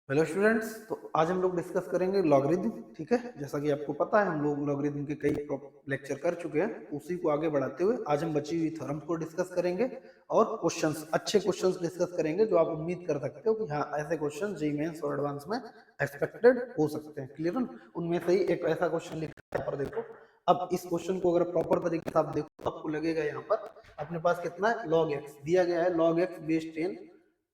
Hello students. तो आज हम लोग डिस्कस करेंगे लॉगरिथम। ठीक है, जैसा कि आपको पता है हम लोग लॉगरिथम के कई लेक्चर कर चुके हैं, उसी को आगे बढ़ाते हुए आज हम बची हुई थ्योरम को डिस्कस करेंगे और क्वेश्चंस, अच्छे क्वेश्चंस डिस्कस करेंगे जो आप उम्मीद कर सकते हो कि हाँ ऐसे क्वेश्चन जेईई मेंस और एडवांस में एक्सपेक्टेड हो सकते हैं। क्लियर है? उनमें से ही एक ऐसा क्वेश्चन लिखा है, यहाँ पर देखो। अब इस क्वेश्चन को अगर प्रॉपर तरीके से आप देखो तो आपको लगेगा यहाँ पर अपने पास कितना है, लॉग एक्स दिया गया है, log X base 10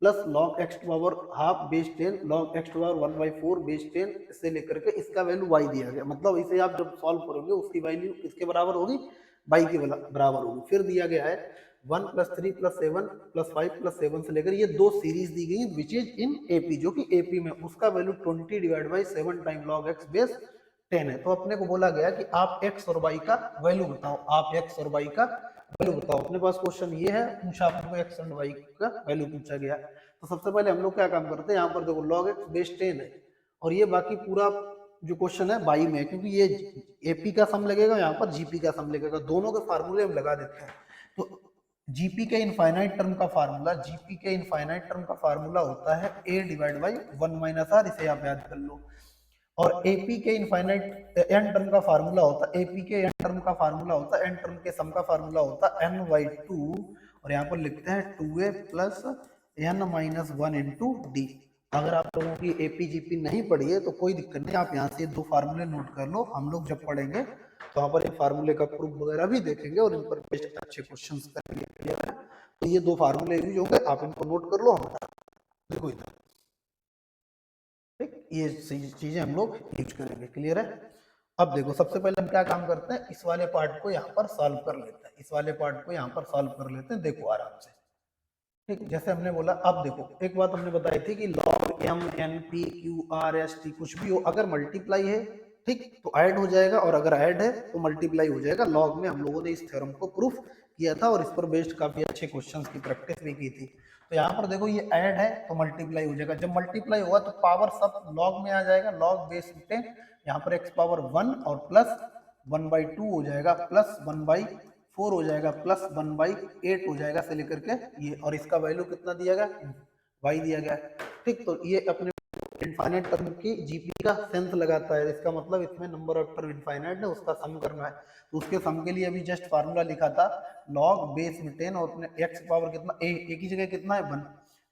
plus log X to power half base 10 log X to power 1/4 base 10 से लेकर के इसका वैल्यू y दिया गया। मतलब इसे आप जब सॉल्व करोगे उसकी वैल्यू इसके बराबर होगी, y के बराबर होगी। फिर दिया गया है 1 + 3 + 7 + 5 + 7 से लेकर ये दो सीरीज दी गई विच इज इन एपी, जो कि एपी में उसका value 20/7 time log X base 10 है। तो अपने को बोला गया कि आप एक्स और वाई का वैल्यू बताओ, आप एक्स और वाई का वैल्यू बताओ। अपने पास क्वेश्चन ये है, पूछा आपको एक्स एंड वाई का वैल्यू पूछा गया। तो सबसे पहले हम लोग क्या काम करते हैं, यहाँ पर देखो log x बेस 10 है और ये बाकी पूरा जो क्वेश्चन है बाई में है, क्योंकि ये एपी का सम लगेगा, यहाँ पर जीपी का सम लगेगा। दोनों के फार्मूले हम लगा देते हैं। तो जीपी के इनफाइनाइट टर्म का फार्मूला, जीपी के इनफाइनाइट टर्म का फार्मूला होता है a डिवाइड बाई 1 - r, इसे आप याद कर लो। और एपी के इनफाइनाइट एन टर्म का फार्मूला होता है, एपी के एन टर्म का फार्मूला होता है, एन टर्म के सम का फार्मूला होता है n/2। और यहाँ पर लिखते हैं 2a plus n-1 into D. अगर आप लोगों की एपी जीपी नहीं पढ़ी है तो कोई दिक्कत नहीं, आप यहाँ से दो फार्मूले नोट कर लो। हम लोग जब पढ़ेंगे तो वहाँ पर इन फार्मूले का प्रूफ वगैरह भी देखेंगे और इन पर बेस्ड अच्छे क्वेश्चन करेंगे। क्लियर है? तो ये दो फार्मूले यूज होंगे, आप इनको नोट कर लो। हम देखो इधर, ठीक, ये चीजें हम लोग यूज करेंगे। क्लियर है? अब देखो सबसे पहले हम क्या काम करते हैं, इस वाले पार्ट को यहाँ पर सॉल्व कर लेते हैं, इस वाले पार्ट को यहाँ पर सॉल्व कर लेते हैं। देखो आराम से, ठीक, जैसे हमने बोला। अब देखो एक बात हमने बताई थी कि log m n p q r s t कुछ भी हो, अगर मल्टीप्लाई है ठीक तो ऐड हो जाएगा, और अगर ऐड है तो मल्टीप्लाई हो जाएगा। लॉग में हम लोगों ने इस थ्योरम को प्रूफ किया था और इस पर बेस्ड काफी अच्छे क्वेश्चंस की प्रैक्टिस भी की थी। तो यहाँ पर देखो ये ऐड है तो मल्टीप्लाई हो जाएगा। जब मल्टीप्लाई होगा तो पावर सब लॉग में आ जाएगा, लॉग बेस 10, यहाँ पर x पावर 1 और प्लस 1/2 हो जाएगा, प्लस 1/4 हो जाएगा, प्लस 1/8 हो जाएगा से लेकर के ये। और इसका वैल्यू कितना दिया गया, y दिया गया। ठीक, तो ये अपने इनफाइनाइट टर्म की जीपी का सेंस लगाता है। इसका मतलब इसमें नंबर ऑफ टर्म इनफाइनाइट है, उसका सम करना है। तो उसके सम के लिए अभी जस्ट फार्मूला लिखा था, log बेस में 10 और अपने x पावर कितना, a की जगह कितना है 1,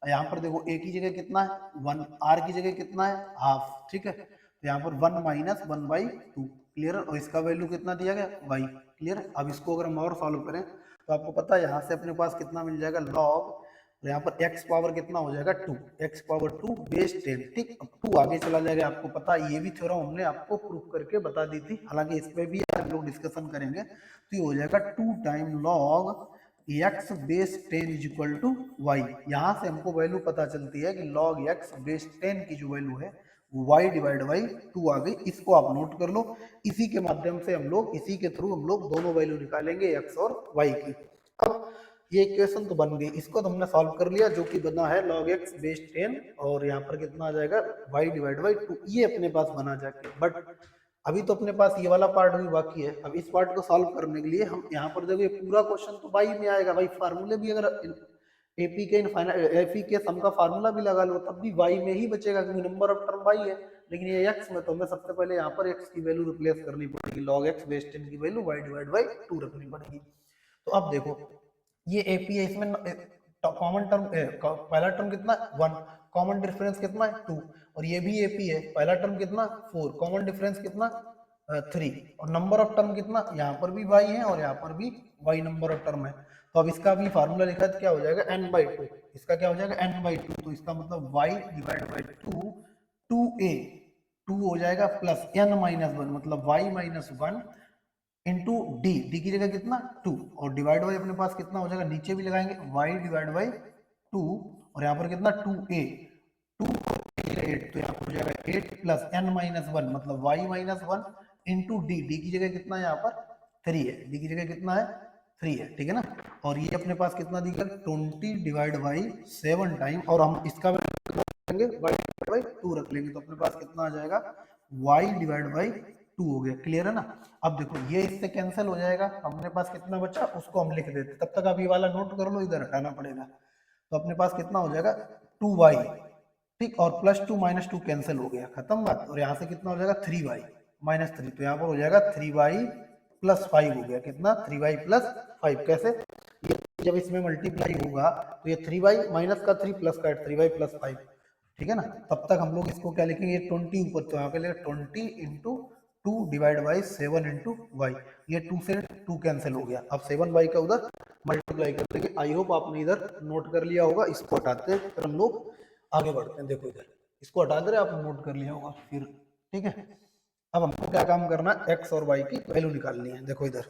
यहाँ पर देखो a की जगह कितना है 1, r की जगह कितना है हाफ। ठीक है, तो यहाँ पर 1 - 1/2। क्लियर? और इसका वैल्यू कितना दिया गया y। क्लियर? अब इसको अगर हम और सॉल्व करें तो आपको पता है यहाँ से अपने पास कितना मिल जाएगा log, और यहाँ पर x पावर कितना हो जाएगा 2, x पावर 2 बेस 10। ठीक, अब 2 आगे चला जाएगा। आपको पता है ये भी थ्योरम हमने आपको प्रूफ करके बता दी थी, हालांकि इस पे भी हम लोग डिस्कशन करेंगे। तो ये हो जाएगा 2 time log x base 10 is equal to y। यहाँ से हमको वैल्यू पता चलती है कि log x बेस 10 की जो वैल्यू है y डिवाइड बाई 2 आ गई। इसको आप नोट कर लो। इसी के माध्यम से हम लोग, इसी के थ्रू हम लोग दोनों वैल्यू निकालेंगे x और y की। अब ये इक्वेशन तो बन गई, इसको तो हमने सॉल्व कर लिया, जो कि बना है log x बेस 10 और यहाँ पर कितना आ जाएगा y डिवाइड बाई 2। ये अपने पास बना जाके, बट अभी तो अपने पास ये वाला पार्ट भी बाकी है। अब इस पार्ट को सॉल्व करने के लिए हम यहाँ पर देखो, ये पूरा क्वेश्चन तो y में आएगा। भाई फार्मूले भी अगर एपी के एपी के सम का फार्मूला भी लगा लो तब भी y में ही बचेगा, क्योंकि नंबर ऑफ टर्म y है। लेकिन ये x में, तो हमें सबसे पहले यहाँ पर x की वैल्यू रिप्लेस करनी पड़ेगी, log x बेस 10 की वैल्यू y डिवाइड बाई 2 रखनी पड़ेगी। तो अब देखो ये एपी है, इसमें कॉमन टर्म, पहला टर्म कितना 1, कॉमन डिफरेंस कितना है 2, और ये भी एपी है, पहला टर्म कितना 4, कॉमन डिफरेंस कितना 3, और नंबर ऑफ टर्म कितना, यहाँ पर भी y है और यहाँ पर भी y नंबर ऑफ टर्म है। तो अब इसका भी फार्मूला लिखा है तो क्या हो जाएगा n/2, इसका क्या हो जाएगा n/2। तो इसका मतलब y डिवाइड बाई 2, 2a 2 हो जाएगा, प्लस n-1 मतलब y - 1 इंटू डी, डी की जगह कितना 2, और डिवाइड बाई अपने पास कितना हो जाएगा, नीचे भी लगाएंगे y डिवाइड बाई 2, और यहाँ पर कितना 2a 2 8, तो यहाँ पर हो जाएगा 8 प्लस n-1 मतलब y - 1 इंटू डी, डी की जगह कितना है यहाँ पर 3 है, डी की जगह कितना है 3 है। ठीक है ना? और ये अपने पास कितना दिया 20 डिवाइड बाई 7 टाइम, और हम इसका लेंगे y डिवाइड बाई 2 रख लेंगे, तो अपने पास कितना आ जाएगा y डिवाइड बाई 2 हो गया। क्लियर है ना? अब देखो ये इससे कैंसिल हो जाएगा, अपने पास कितना बचा उसको हम लिख देते। तब तक आप ये वाला नोट कर लो, इधर हटाना पड़ेगा। तो अपने पास कितना हो जाएगा 2y ठीक। और +2 -2 कैंसिल हो गया, खत्म बात। और यहाँ से कितना हो जाएगा 3y -3, तो यहाँ पर हो जाएगा 3y + 5 हो गया, कितना 3y + 5। कैसे? ये जब इसमें मल्टीप्लाई होगा तो ये 3y माइनस का 3 प्लस का 3y + 5, ठीक है ना। तब तक हम लोग इसको क्या लिखेंगे, ये 20 ऊपर, तो यहाँ पे लिखेंगे 20 × 2 / 7 × y। ये 2 से 2 कैंसिल हो गया। अब 7y का उधर मल्टीप्लाई कर देंगे। आई होप आपने इधर नोट कर लिया होगा। इसको हटाते हैं फिर हम लोग आगे बढ़ते हैं। देखो इधर इसको हटा दे रहे, आप नोट कर लिया होगा फिर, ठीक है। अब हमको क्या काम करना है, x और y की वैल्यू निकालनी है। देखो इधर,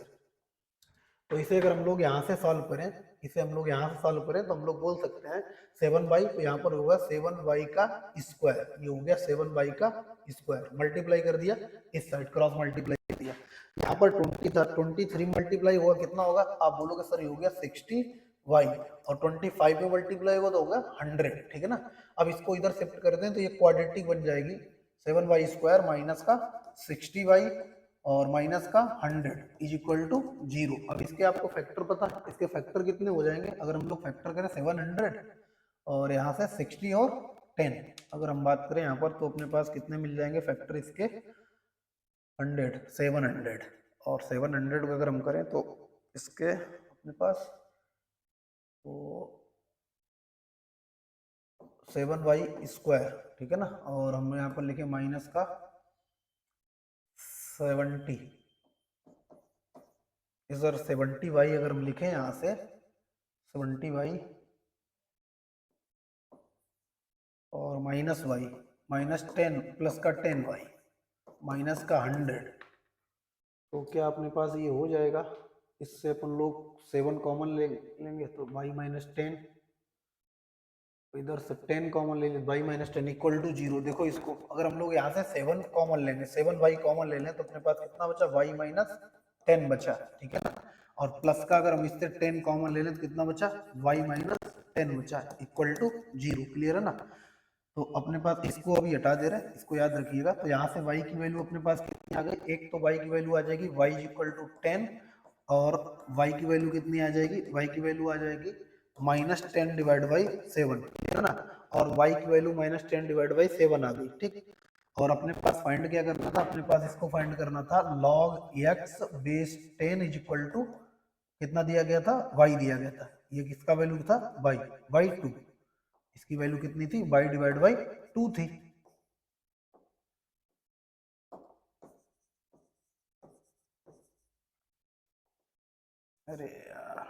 तो इसे अगर हम लोग यहाँ से सॉल्व करें, इसे हम लोग यहाँ से सॉल्व करें तो हम लोग बोल सकते हैं 7y, तो यहाँ पर होगा 7y का स्क्वायर, ये हो गया 7y का स्क्वायर। मल्टीप्लाई कर दिया, इस साइड क्रॉस मल्टीप्लाई कर दिया। यहाँ पर 20 था, 23 मल्टीप्लाई होगा, कितना होगा? आप बोलोगे सर ये हो गया 60y, और 25 में मल्टीप्लाई होगा तो होगा 100, ठीक है ना। अब इसको इधर शिफ्ट करते हैं तो ये क्वाड्रेटिक बन जाएगी, 7y² माइनस का 60y और माइनस का 100 = 0। अब इसके आपको फैक्टर पता है, इसके फैक्टर कितने हो जाएंगे? अगर हम लोग फैक्टर करें 700 और यहाँ से 60 और 10, अगर हम बात करें यहाँ पर तो अपने पास कितने मिल जाएंगे फैक्टर इसके? 100, 700। और 700 को अगर हम करें तो इसके अपने पास तो 7y², ठीक है ना। और हम यहाँ पर लिखे माइनस का 70, इधर 70y अगर हम लिखें यहाँ से 70y और माइनस y -10 प्लस का 10y माइनस का 100, तो क्या अपने पास ये हो जाएगा? इससे अपन लोग 7 कॉमन लेंगे तो y -10, इधर से 10 कॉमन ले लें, y -10 = 0। देखो इसको अगर हम लोग यहाँ से 7 कॉमन लेंगे, 7y कॉमन ले लें तो अपने पास कितना बचा? y -10 बचा, ठीक है ना। और प्लस का अगर हम इससे 10 कॉमन ले लें तो कितना बचा? y -10 बचा, = 0। क्लियर है ना। तो अपने पास इसको अभी हटा दे रहे हैं, इसको याद रखिएगा। तो यहाँ से y की वैल्यू अपने पास कितनी आ गई? एक तो y की वैल्यू आ जाएगी y = 10, और y की वैल्यू कितनी आ जाएगी? y की वैल्यू आ जाएगी -10 / 7, है ना। और y की वैल्यू -10 / 7 आ गई, ठीक। और अपने पास फाइंड क्या करना था? अपने पास इसको फाइंड करना था log x बेस 10 = कितना दिया गया था? y दिया गया था। ये किसका वैल्यू था? y 2। इसकी वैल्यू कितनी थी? y / 2 थी। अरे यार,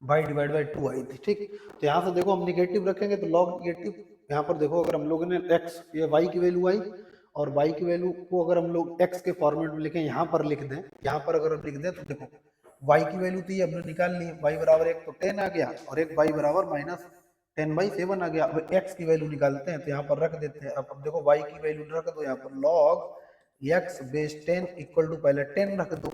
y / 2 आई थी, ठीक। तो यहाँ से देखो हम निगेटिव रखेंगे तो लॉग निगेटिव, यहाँ पर देखो अगर हम लोगों ने x, ये y की वैल्यू आई, और y की वैल्यू को अगर हम लोग x के फॉर्मेट में लिखें, यहाँ पर लिख दें, यहाँ पर अगर हम लिख दें तो देखो y की वैल्यू थी हमने निकाल ली, y बराबर 1 तो 10 आ गया, और एक y बराबर -10/7 आ गया। अब x की वैल्यू निकालते हैं तो यहाँ पर रख देते हैं। अब देखो y की वैल्यू रख दो यहाँ पर, log x बेस 10 = पहले 10 रख दो,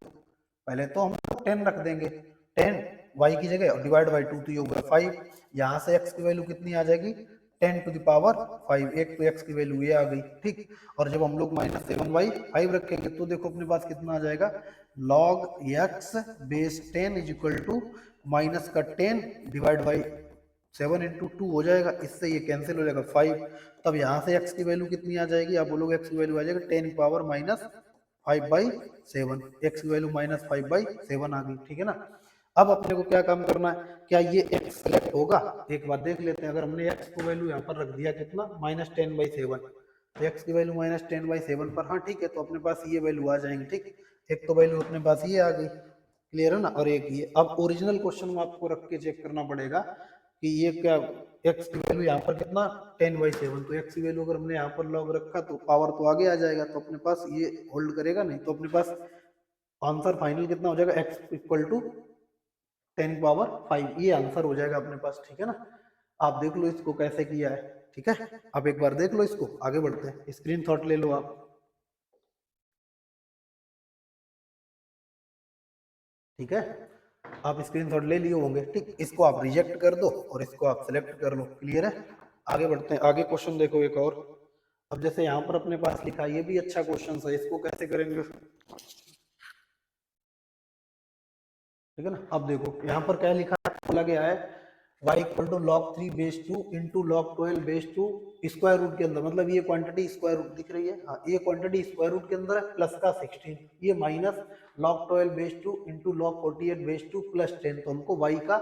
पहले तो हम 10 रख देंगे, 10 y की जगह और डिवाइड बाई 2, तो ये होगा 5। यहाँ से x की वैल्यू कितनी आ जाएगी? 10⁵, एक तो x की वैल्यू ये आ गई, ठीक। और जब हम लोग -7y 5 रखेंगे तो देखो अपने पास कितना आ जाएगा? log x बेस 10 = माइनस का 10 डिवाइड बाई 7 × 2 हो जाएगा, इससे ये कैंसिल हो जाएगा 5। तब यहाँ से x की वैल्यू कितनी आ जाएगी? आप बोलोगे x की वैल्यू आ जाएगी 10⁻⁵/7, x की वैल्यू -5/7 आ गई, ठीक है ना। अब अपने को क्या काम करना है? क्या ये x सेलेक्ट होगा? एक बार देख लेते हैं। अगर हमने x को वैल्यू यहाँ पर रख दिया कितना? -10/7, तो x की वैल्यू -10/7 पर, हाँ ठीक है, तो अपने पास ये वैल्यू आ जाएंगे, ठीक। एक तो वैल्यू अपने पास ये आ गई, क्लियर है ना। और एक ये, अब ओरिजिनल क्वेश्चन में आपको रख के चेक करना पड़ेगा कि ये क्या, x की वैल्यू यहाँ पर कितना? 10/7, तो x की वैल्यू अगर हमने यहाँ पर लॉग रखा तो पावर तो आगे आ जाएगा, तो अपने पास ये होल्ड करेगा नहीं। तो अपने पास आंसर फाइनल कितना हो जाएगा? x = 10⁻⁵, ये आंसर हो जाएगा अपने पास, ठीक है ना। आप देख लो इसको कैसे किया है, ठीक है। आप एक बार देख लो इसको, आगे बढ़ते हैं। स्क्रीनशॉट ले लो आप, ठीक है। आप स्क्रीनशॉट ले लिए होंगे, ठीक। इसको आप रिजेक्ट कर दो और इसको आप सेलेक्ट कर लो, क्लियर है। आगे बढ़ते हैं। आगे क्वेश्चन देखो एक और। अब जैसे यहाँ पर अपने पास लिखा है, ये भी अच्छा क्वेश्चन है, इसको कैसे करेंगे? ठीक है ना। अब देखो यहाँ पर क्या लिखा है, बोला गया है y equal to log 3 base 2 into log 12 base 2 square root के अंदर, मतलब ये क्वांटिटी स्क्वायर रूट दिख रही है, हाँ ये क्वांटिटी स्क्वायर रूट के अंदर है, प्लस का 16, ये minus log 12 base 2 into log 48 base 2 plus 10। तो हमको y का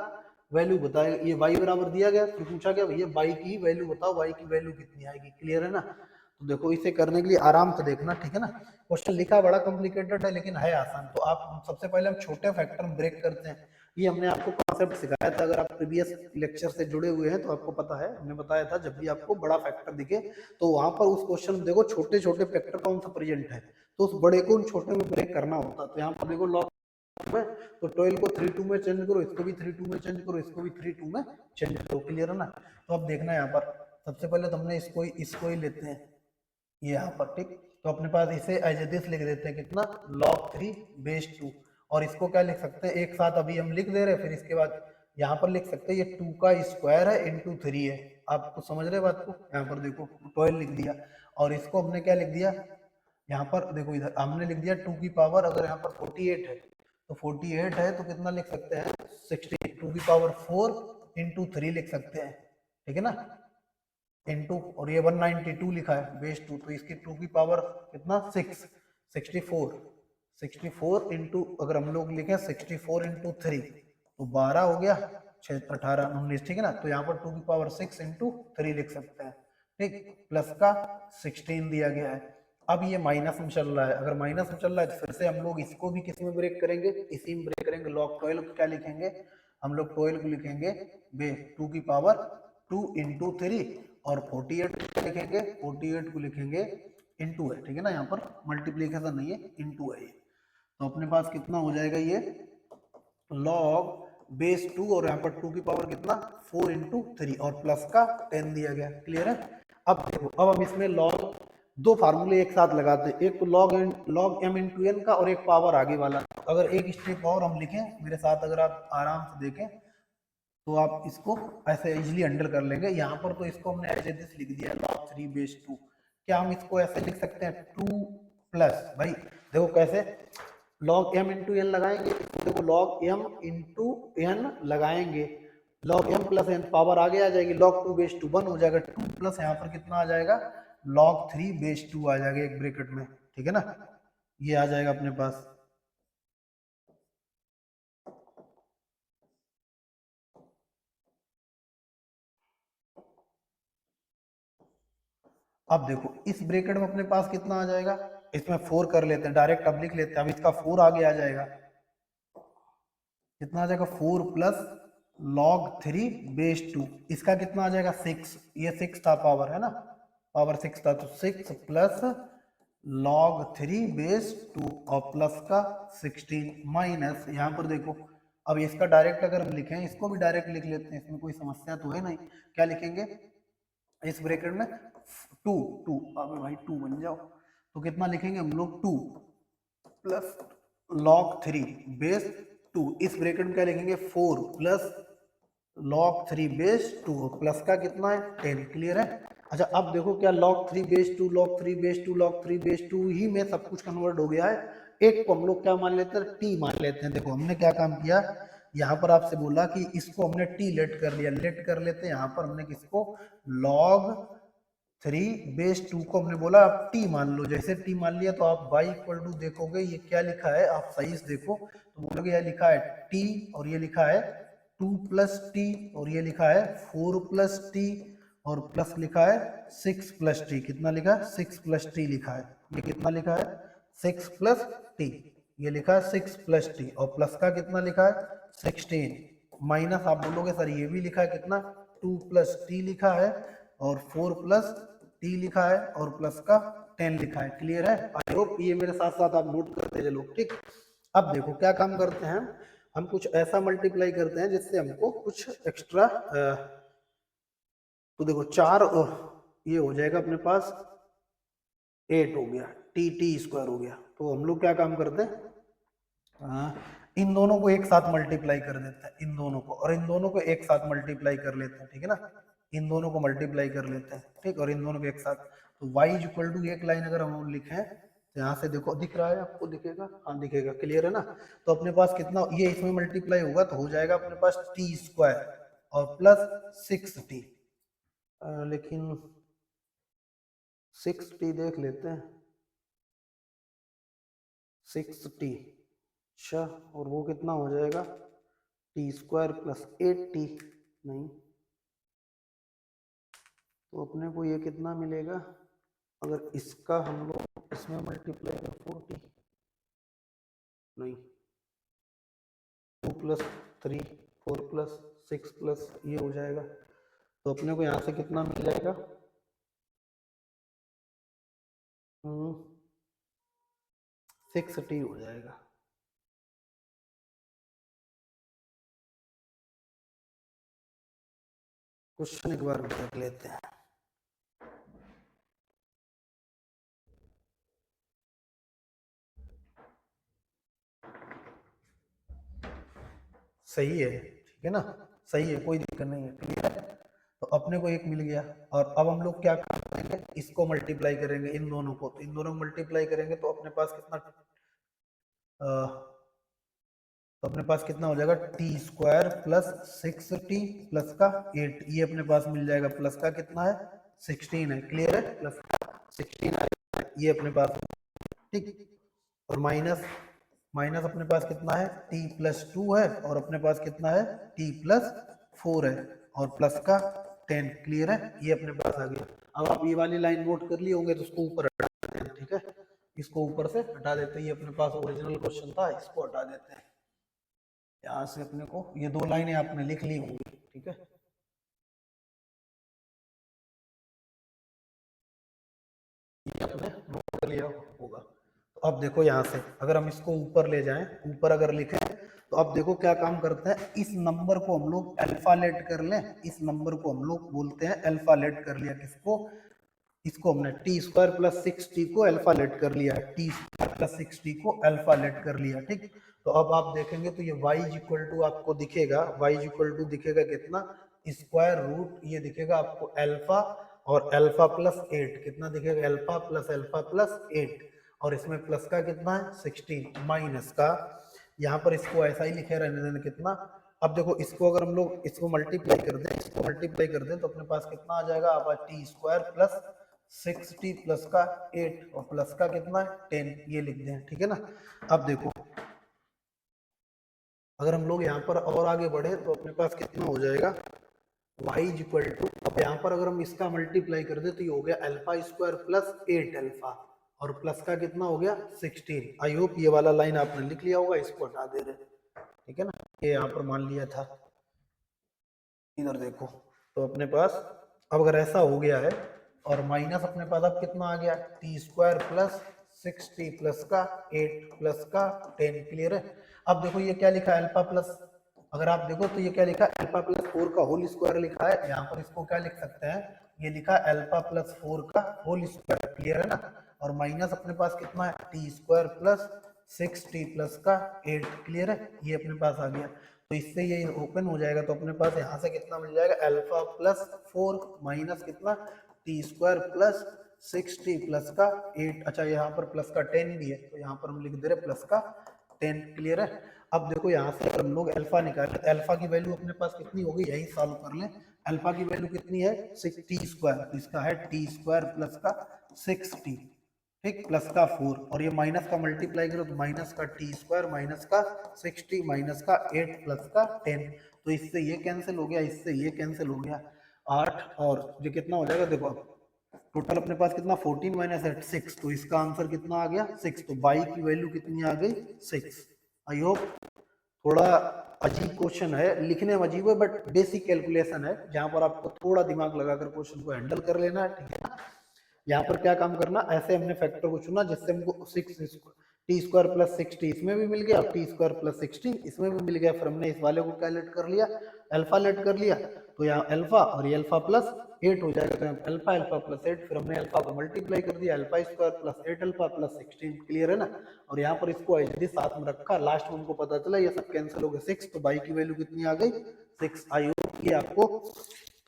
वैल्यू बताएगा, ये y बराबर दिया गया, फिर पूछा गया भैया y की वैल्यू बताओ, y की वैल्यू कितनी आएगी। क्लियर है ना। तो देखो इसे करने के लिए आराम से देखना, ठीक है ना। क्वेश्चन लिखा बड़ा कॉम्प्लिकेटेड है लेकिन है आसान। तो आप सबसे पहले हम छोटे फैक्टर में ब्रेक करते हैं, ये हमने आपको कॉन्सेप्ट सिखाया था, अगर आप प्रीवियस लेक्चर से जुड़े हुए हैं तो आपको पता है, हमने बताया था जब भी आपको बड़ा फैक्टर दिखे तो वहां पर उस क्वेश्चन में देखो छोटे छोटे फैक्टर कौन सा प्रेजेंट है, तो उस बड़े को उन छोटे में ब्रेक करना होता है। तो यहाँ पर देखो लॉग में, तो 12 को 3 2 में चेंज करो, इसको भी 3 2 में चेंज करो, इसको भी 3 2 में चेंज करो। क्लियर है ना। तो अब देखना यहाँ पर सबसे पहले तो हमने इसको ही लेते हैं ये यहाँ पर, ठीक। तो अपने पास इसे एज दिस लिख देते हैं, कितना log 3 बेस 2, और इसको क्या लिख सकते हैं एक साथ अभी हम लिख दे रहे हैं, फिर इसके बाद यहाँ पर लिख सकते हैं ये 2 का स्क्वायर है इंटू 3 है। आपको समझ रहे बात को, यहाँ पर देखो 12 लिख दिया, और इसको हमने क्या लिख दिया यहाँ पर देखो, इधर हमने लिख दिया 2 की पावर, अगर यहाँ पर 48 है तो 48 है तो कितना लिख सकते हैं 16, 2 की पावर 4 इंटू 3 लिख सकते हैं, ठीक है ना, इंटू, और ये 192 लिखा है बेस 2, तो इसकी 2 की पावर कितना 6, 64 इंटू, अगर हम लोग लिखें 64 इंटू 3 तो 12 हो गया, 6 18 19, ठीक है ना। तो यहाँ पर 2 की पावर 6 इंटू 3 लिख सकते हैं, ठीक, प्लस का 16 दिया गया है। अब ये माइनस में चल रहा है, अगर माइनस में चल रहा है तो फिर से हम लोग इसको भी किस में ब्रेक करेंगे, इसी में ब्रेक करेंगे। लॉग 12 को क्या लिखेंगे हम लोग, 12 को लिखेंगे बे 2 की पावर 2 इंटू 3, और 48 को लिखेंगे, 48 को लिखेंगे इंटू है, ठीक है ना, यहाँ पर मल्टीप्लीकेशन नहीं है, इंटू है ये। तो अपने पास कितना हो जाएगा ये log बेस 2, और यहाँ पर 2 की पावर कितना 4 इंटू 3, और प्लस का 10 दिया गया। क्लियर है। अब देखो, अब हम इसमें log दो फार्मूले एक साथ लगाते हैं, एक तो log m इंटू n का, और एक पावर आगे वाला। अगर एक स्टेप और हम लिखें मेरे साथ, अगर आप आराम से देखें तो आप इसको ऐसे इजीली हैंडल कर लेंगे। यहाँ पर तो इसको हमने एज दिस लिख दिया log 3 बेस 2, क्या हम इसको ऐसे लिख सकते हैं 2 प्लस, भाई देखो कैसे log m इंटू एन लगाएंगे, देखो log m इंटू एन लगाएंगे, log m plus N power आगे आ जाएगी, log 2 बेस 2 1 हो जाएगा, 2 प्लस यहाँ पर कितना आ जाएगा log 3 बेस 2 आ जाएगा एक ब्रैकेट में, ठीक है ना, ये आ जाएगा अपने पास। अब देखो इस ब्रैकेट में अपने पास कितना आ जाएगा, इसमें 4 कर लेते हैं डायरेक्ट, अब लिख लेते हैं, अब इसका 4 आगे आ जाएगा, कितना आ जाएगा 4 प्लस log 3 बेस 2, इसका कितना आ जाएगा 6, ये 6 था पावर, है ना, पावर 6 था, तो 6 प्लस log 3 बेस 2 और प्लस का 16 माइनस, यहाँ पर देखो अब इसका डायरेक्ट अगर हम लिखें, इसको भी डायरेक्ट लिख लेते हैं, इसमें कोई समस्या तो है नहीं। क्या लिखेंगे इस ब्रैकेट में 2 2, अब भाई 2 बन जाओ, तो कितना लिखेंगे हम लोग 2 प्लस log 3 बेस 2, इस ब्रैकेट में क्या लिखेंगे 4 प्लस log 3 बेस 2, प्लस का कितना है 10। क्लियर है। अच्छा अब देखो क्या log 3 base 2 log 3 base 2 log 3 base 2 ही में सब कुछ कन्वर्ट हो गया है, एक को हम लोग क्या मान लेते हैं t मान लेते हैं। देखो हमने क्या काम किया, यहाँ पर आपसे बोला कि इसको हमने t लेट कर लिया, लेट कर लेते हैं, यहाँ पर हमने किसको log 3 बेस 2 को हमने बोला आप t मान लो, जैसे t मान लिया तो आप y इक्वल टू देखोगे ये क्या लिखा है, आप सही से देखो तो बोलोगे यह लिखा है t, और ये लिखा है 2 प्लस टी, और ये लिखा है 4 प्लस टी, और प्लस लिखा है 6 प्लस टी, कितना लिखा है 6 प्लस टी लिखा है, ये कितना लिखा है 6 प्लस टी, ये लिखा है 6 प्लस टी, और प्लस का कितना लिखा है 16, माइनस आप बोलोगे सर ये भी लिखा है कितना 2 प्लस टी लिखा है, और 4 प्लस टी लिखा है, और प्लस का 10 लिखा है। क्लियर है। आई होप ये मेरे साथ साथ आप नोट करते चलो, ठीक। अब देखो क्या काम करते हैं हम कुछ ऐसा मल्टीप्लाई करते हैं जिससे हमको कुछ एक्स्ट्रा, तो देखो 4 ये हो जाएगा अपने पास 8 हो गया, टी स्क्वायर हो गया। तो हम लोग क्या काम करते हैं इन दोनों को एक साथ मल्टीप्लाई कर देते हैं, इन दोनों को, और इन दोनों को एक साथ मल्टीप्लाई कर लेते हैं, ठीक है ना, इन दोनों को मल्टीप्लाई कर लेते हैं, ठीक, और इन दोनों को एक साथ। तो y इक्वल टू एक लाइन अगर हम लिखें तो यहाँ से देखो दिख रहा है आपको, दिखेगा, हाँ दिखेगा, क्लियर है ना। तो अपने पास कितना, ये इसमें मल्टीप्लाई होगा तो हो जाएगा अपने पास टी स्क्वायर और प्लस 6t, लेकिन 6t देख लेते हैं, 6t, अच्छा, और वो कितना हो जाएगा, टी स्क्वायर प्लस 8t, नहीं, तो अपने को ये कितना मिलेगा, अगर इसका हम लोग इसमें मल्टीप्लाई कर 4t, नहीं, 2 प्लस 3, 4 प्लस 6 प्लस ये हो जाएगा, तो अपने को यहाँ से कितना मिल जाएगा, 6t हो जाएगा। क्वेश्चन एक बार देख लेते हैं। सही है, ठीक है ना, सही है, कोई दिक्कत नहीं है, क्लियर है। तो अपने को एक मिल गया, और अब हम लोग क्या करेंगे, इसको मल्टीप्लाई करेंगे इन दोनों को, तो इन दोनों को मल्टीप्लाई करेंगे तो अपने पास कितना, तो अपने पास कितना हो जाएगा, T square plus 6t plus का 8, ये अपने पास मिल जाएगा, प्लस का कितना है 16 है, क्लियर है, प्लस का 16 है, ये अपने पास, ठीक, और माइनस, माइनस अपने पास कितना है, t प्लस 2 है, और अपने पास कितना है, t प्लस 4 है, और प्लस का 10, क्लियर है, ये अपने पास आ गया। अब आप ये वाली लाइन नोट कर लिए होंगे तो उसको ऊपर हटा देते हैं, ठीक है, इसको ऊपर से हटा देते हैं, ये अपने पास ओरिजिनल क्वेश्चन था, इसको हटा देते हैं। यहाँ से अपने को ये दो लाइनें आपने लिख ली होंगी, ठीक है, ये आपने नोट कर लिया होगा। तो अब देखो यहाँ से अगर हम इसको ऊपर ले जाएं, ऊपर अगर लिखें, तो अब देखो क्या काम करते हैं, इस नंबर को हम लोग अल्फालेट कर लें, इस नंबर को हम लोग बोलते हैं अल्फालेट कर लिया, किसको, इसको हमने टी स्क्वायर प्लस 6t को अल्फालेट कर लिया, टी स्क्वायर प्लस 6t को अल्फालेट कर लिया, ठीक। तो अब आप देखेंगे तो ये y इक्वल टू आपको दिखेगा, y इक्वल टू दिखेगा कितना, स्क्वायर रूट, ये दिखेगा आपको अल्फा, और अल्फा प्लस 8 कितना दिखेगा, अल्फा प्लस 8, और इसमें प्लस का कितना है 16, माइनस का, यहाँ पर इसको ऐसा ही लिखे रहने देना कितना। अब देखो इसको अगर हम लोग इसको मल्टीप्लाई कर दें, इसको मल्टीप्लाई कर दें तो अपने पास कितना आ जाएगा, अब T square plus 6t plus का 8 और प्लस का कितना है 10, ये लिख दें, ठीक है ना। अब देखो अगर हम लोग यहाँ पर और आगे बढ़े तो अपने पास कितना हो जाएगा, y इक्वल टू, अब यहाँ पर अगर हम इसका मल्टीप्लाई कर दे तो ये हो गया अल्फा स्क्वायर प्लस 8 अल्फा, और प्लस का कितना हो गया 16। आई होप ये वाला लाइन आपने लिख लिया होगा, इसको हटा दे रहे, ठीक है ना, ये यहाँ पर मान लिया था, इधर देखो, तो अपने पास अब अगर ऐसा हो गया है, और माइनस अपने पास अब कितना आ गया, T square plus 6t plus का 8 प्लस का 10, क्लियर है। अब देखो ये क्या लिखा है, अल्फा प्लस, अगर आप देखो तो ये क्या लिखा है, अल्फा प्लस 4 का होल स्क्वायर लिखा है, यहाँ पर इसको क्या लिख सकते हैं, ये लिखा है अल्फा प्लस 4 का होल स्क्वायर, क्लियर है ना, और माइनस अपने पास कितना है, T square plus 6t plus का 8, क्लियर है, ये अपने पास आ गया। तो इससे ये ओपन हो जाएगा, तो अपने पास यहाँ से कितना मिल जाएगा, अल्फा प्लस 4 माइनस कितना, T square plus 6t plus का 8, अच्छा यहाँ पर प्लस का 10 भी है, तो यहाँ पर हम लिख दे रहे प्लस का 10, क्लियर है। अब देखो यहाँ से अगर हम लोग अल्फा निकालें तो अल्फा की वैल्यू अपने पास कितनी होगी, यही सॉल्व कर लें, अल्फा की वैल्यू कितनी है 6t स्क्वायर, तो इसका है टी स्क्वायर प्लस का 6t, ठीक, प्लस का 4, और ये माइनस का मल्टीप्लाई करो तो माइनस का टी स्क्वायर माइनस का 6t माइनस का 8 प्लस का 10, तो इससे ये कैंसिल हो गया, इससे ये कैंसिल हो गया, 8, और ये कितना हो जाएगा, देखो टोटल अपने पास कितना 14 माइनस 8 6, तो इसका आंसर कितना आ गया 6, तो y की वैल्यू कितनी आ गई 6। आई होप, थोड़ा अजीब क्वेश्चन है, लिखने में अजीब है बट बेसिक कैलकुलेशन है, जहां पर आपको थोड़ा दिमाग लगाकर क्वेश्चन को हैंडल कर लेना है, ठीक है ना। यहाँ पर क्या काम करना, ऐसे हमने फैक्टर को चुना जिससे हमको 6 टी स्क्वायर प्लस 6t इसमें भी मिल गया, टी स्क्वायर प्लस 6t इसमें भी मिल गया, फिर हमने इस वाले को कैलकुलेट कर लिया, अल्फा लेट कर लिया, तो यहाँ अल्फा और ये अल्फा प्लस 8 हो जाएगा, तो अल्फा अल्फा प्लस 8, फिर हमने अल्फा को मल्टीप्लाई कर दिया, alpha square plus 8 alpha plus 16, clear है ना। और यहाँ पर इसको एच डी साथ में रखा, लास्ट में हमको पता चला ये सब कैंसिल हो गए 6, तो बाई की वैल्यू कितनी आ गई 6। आई होप ये आपको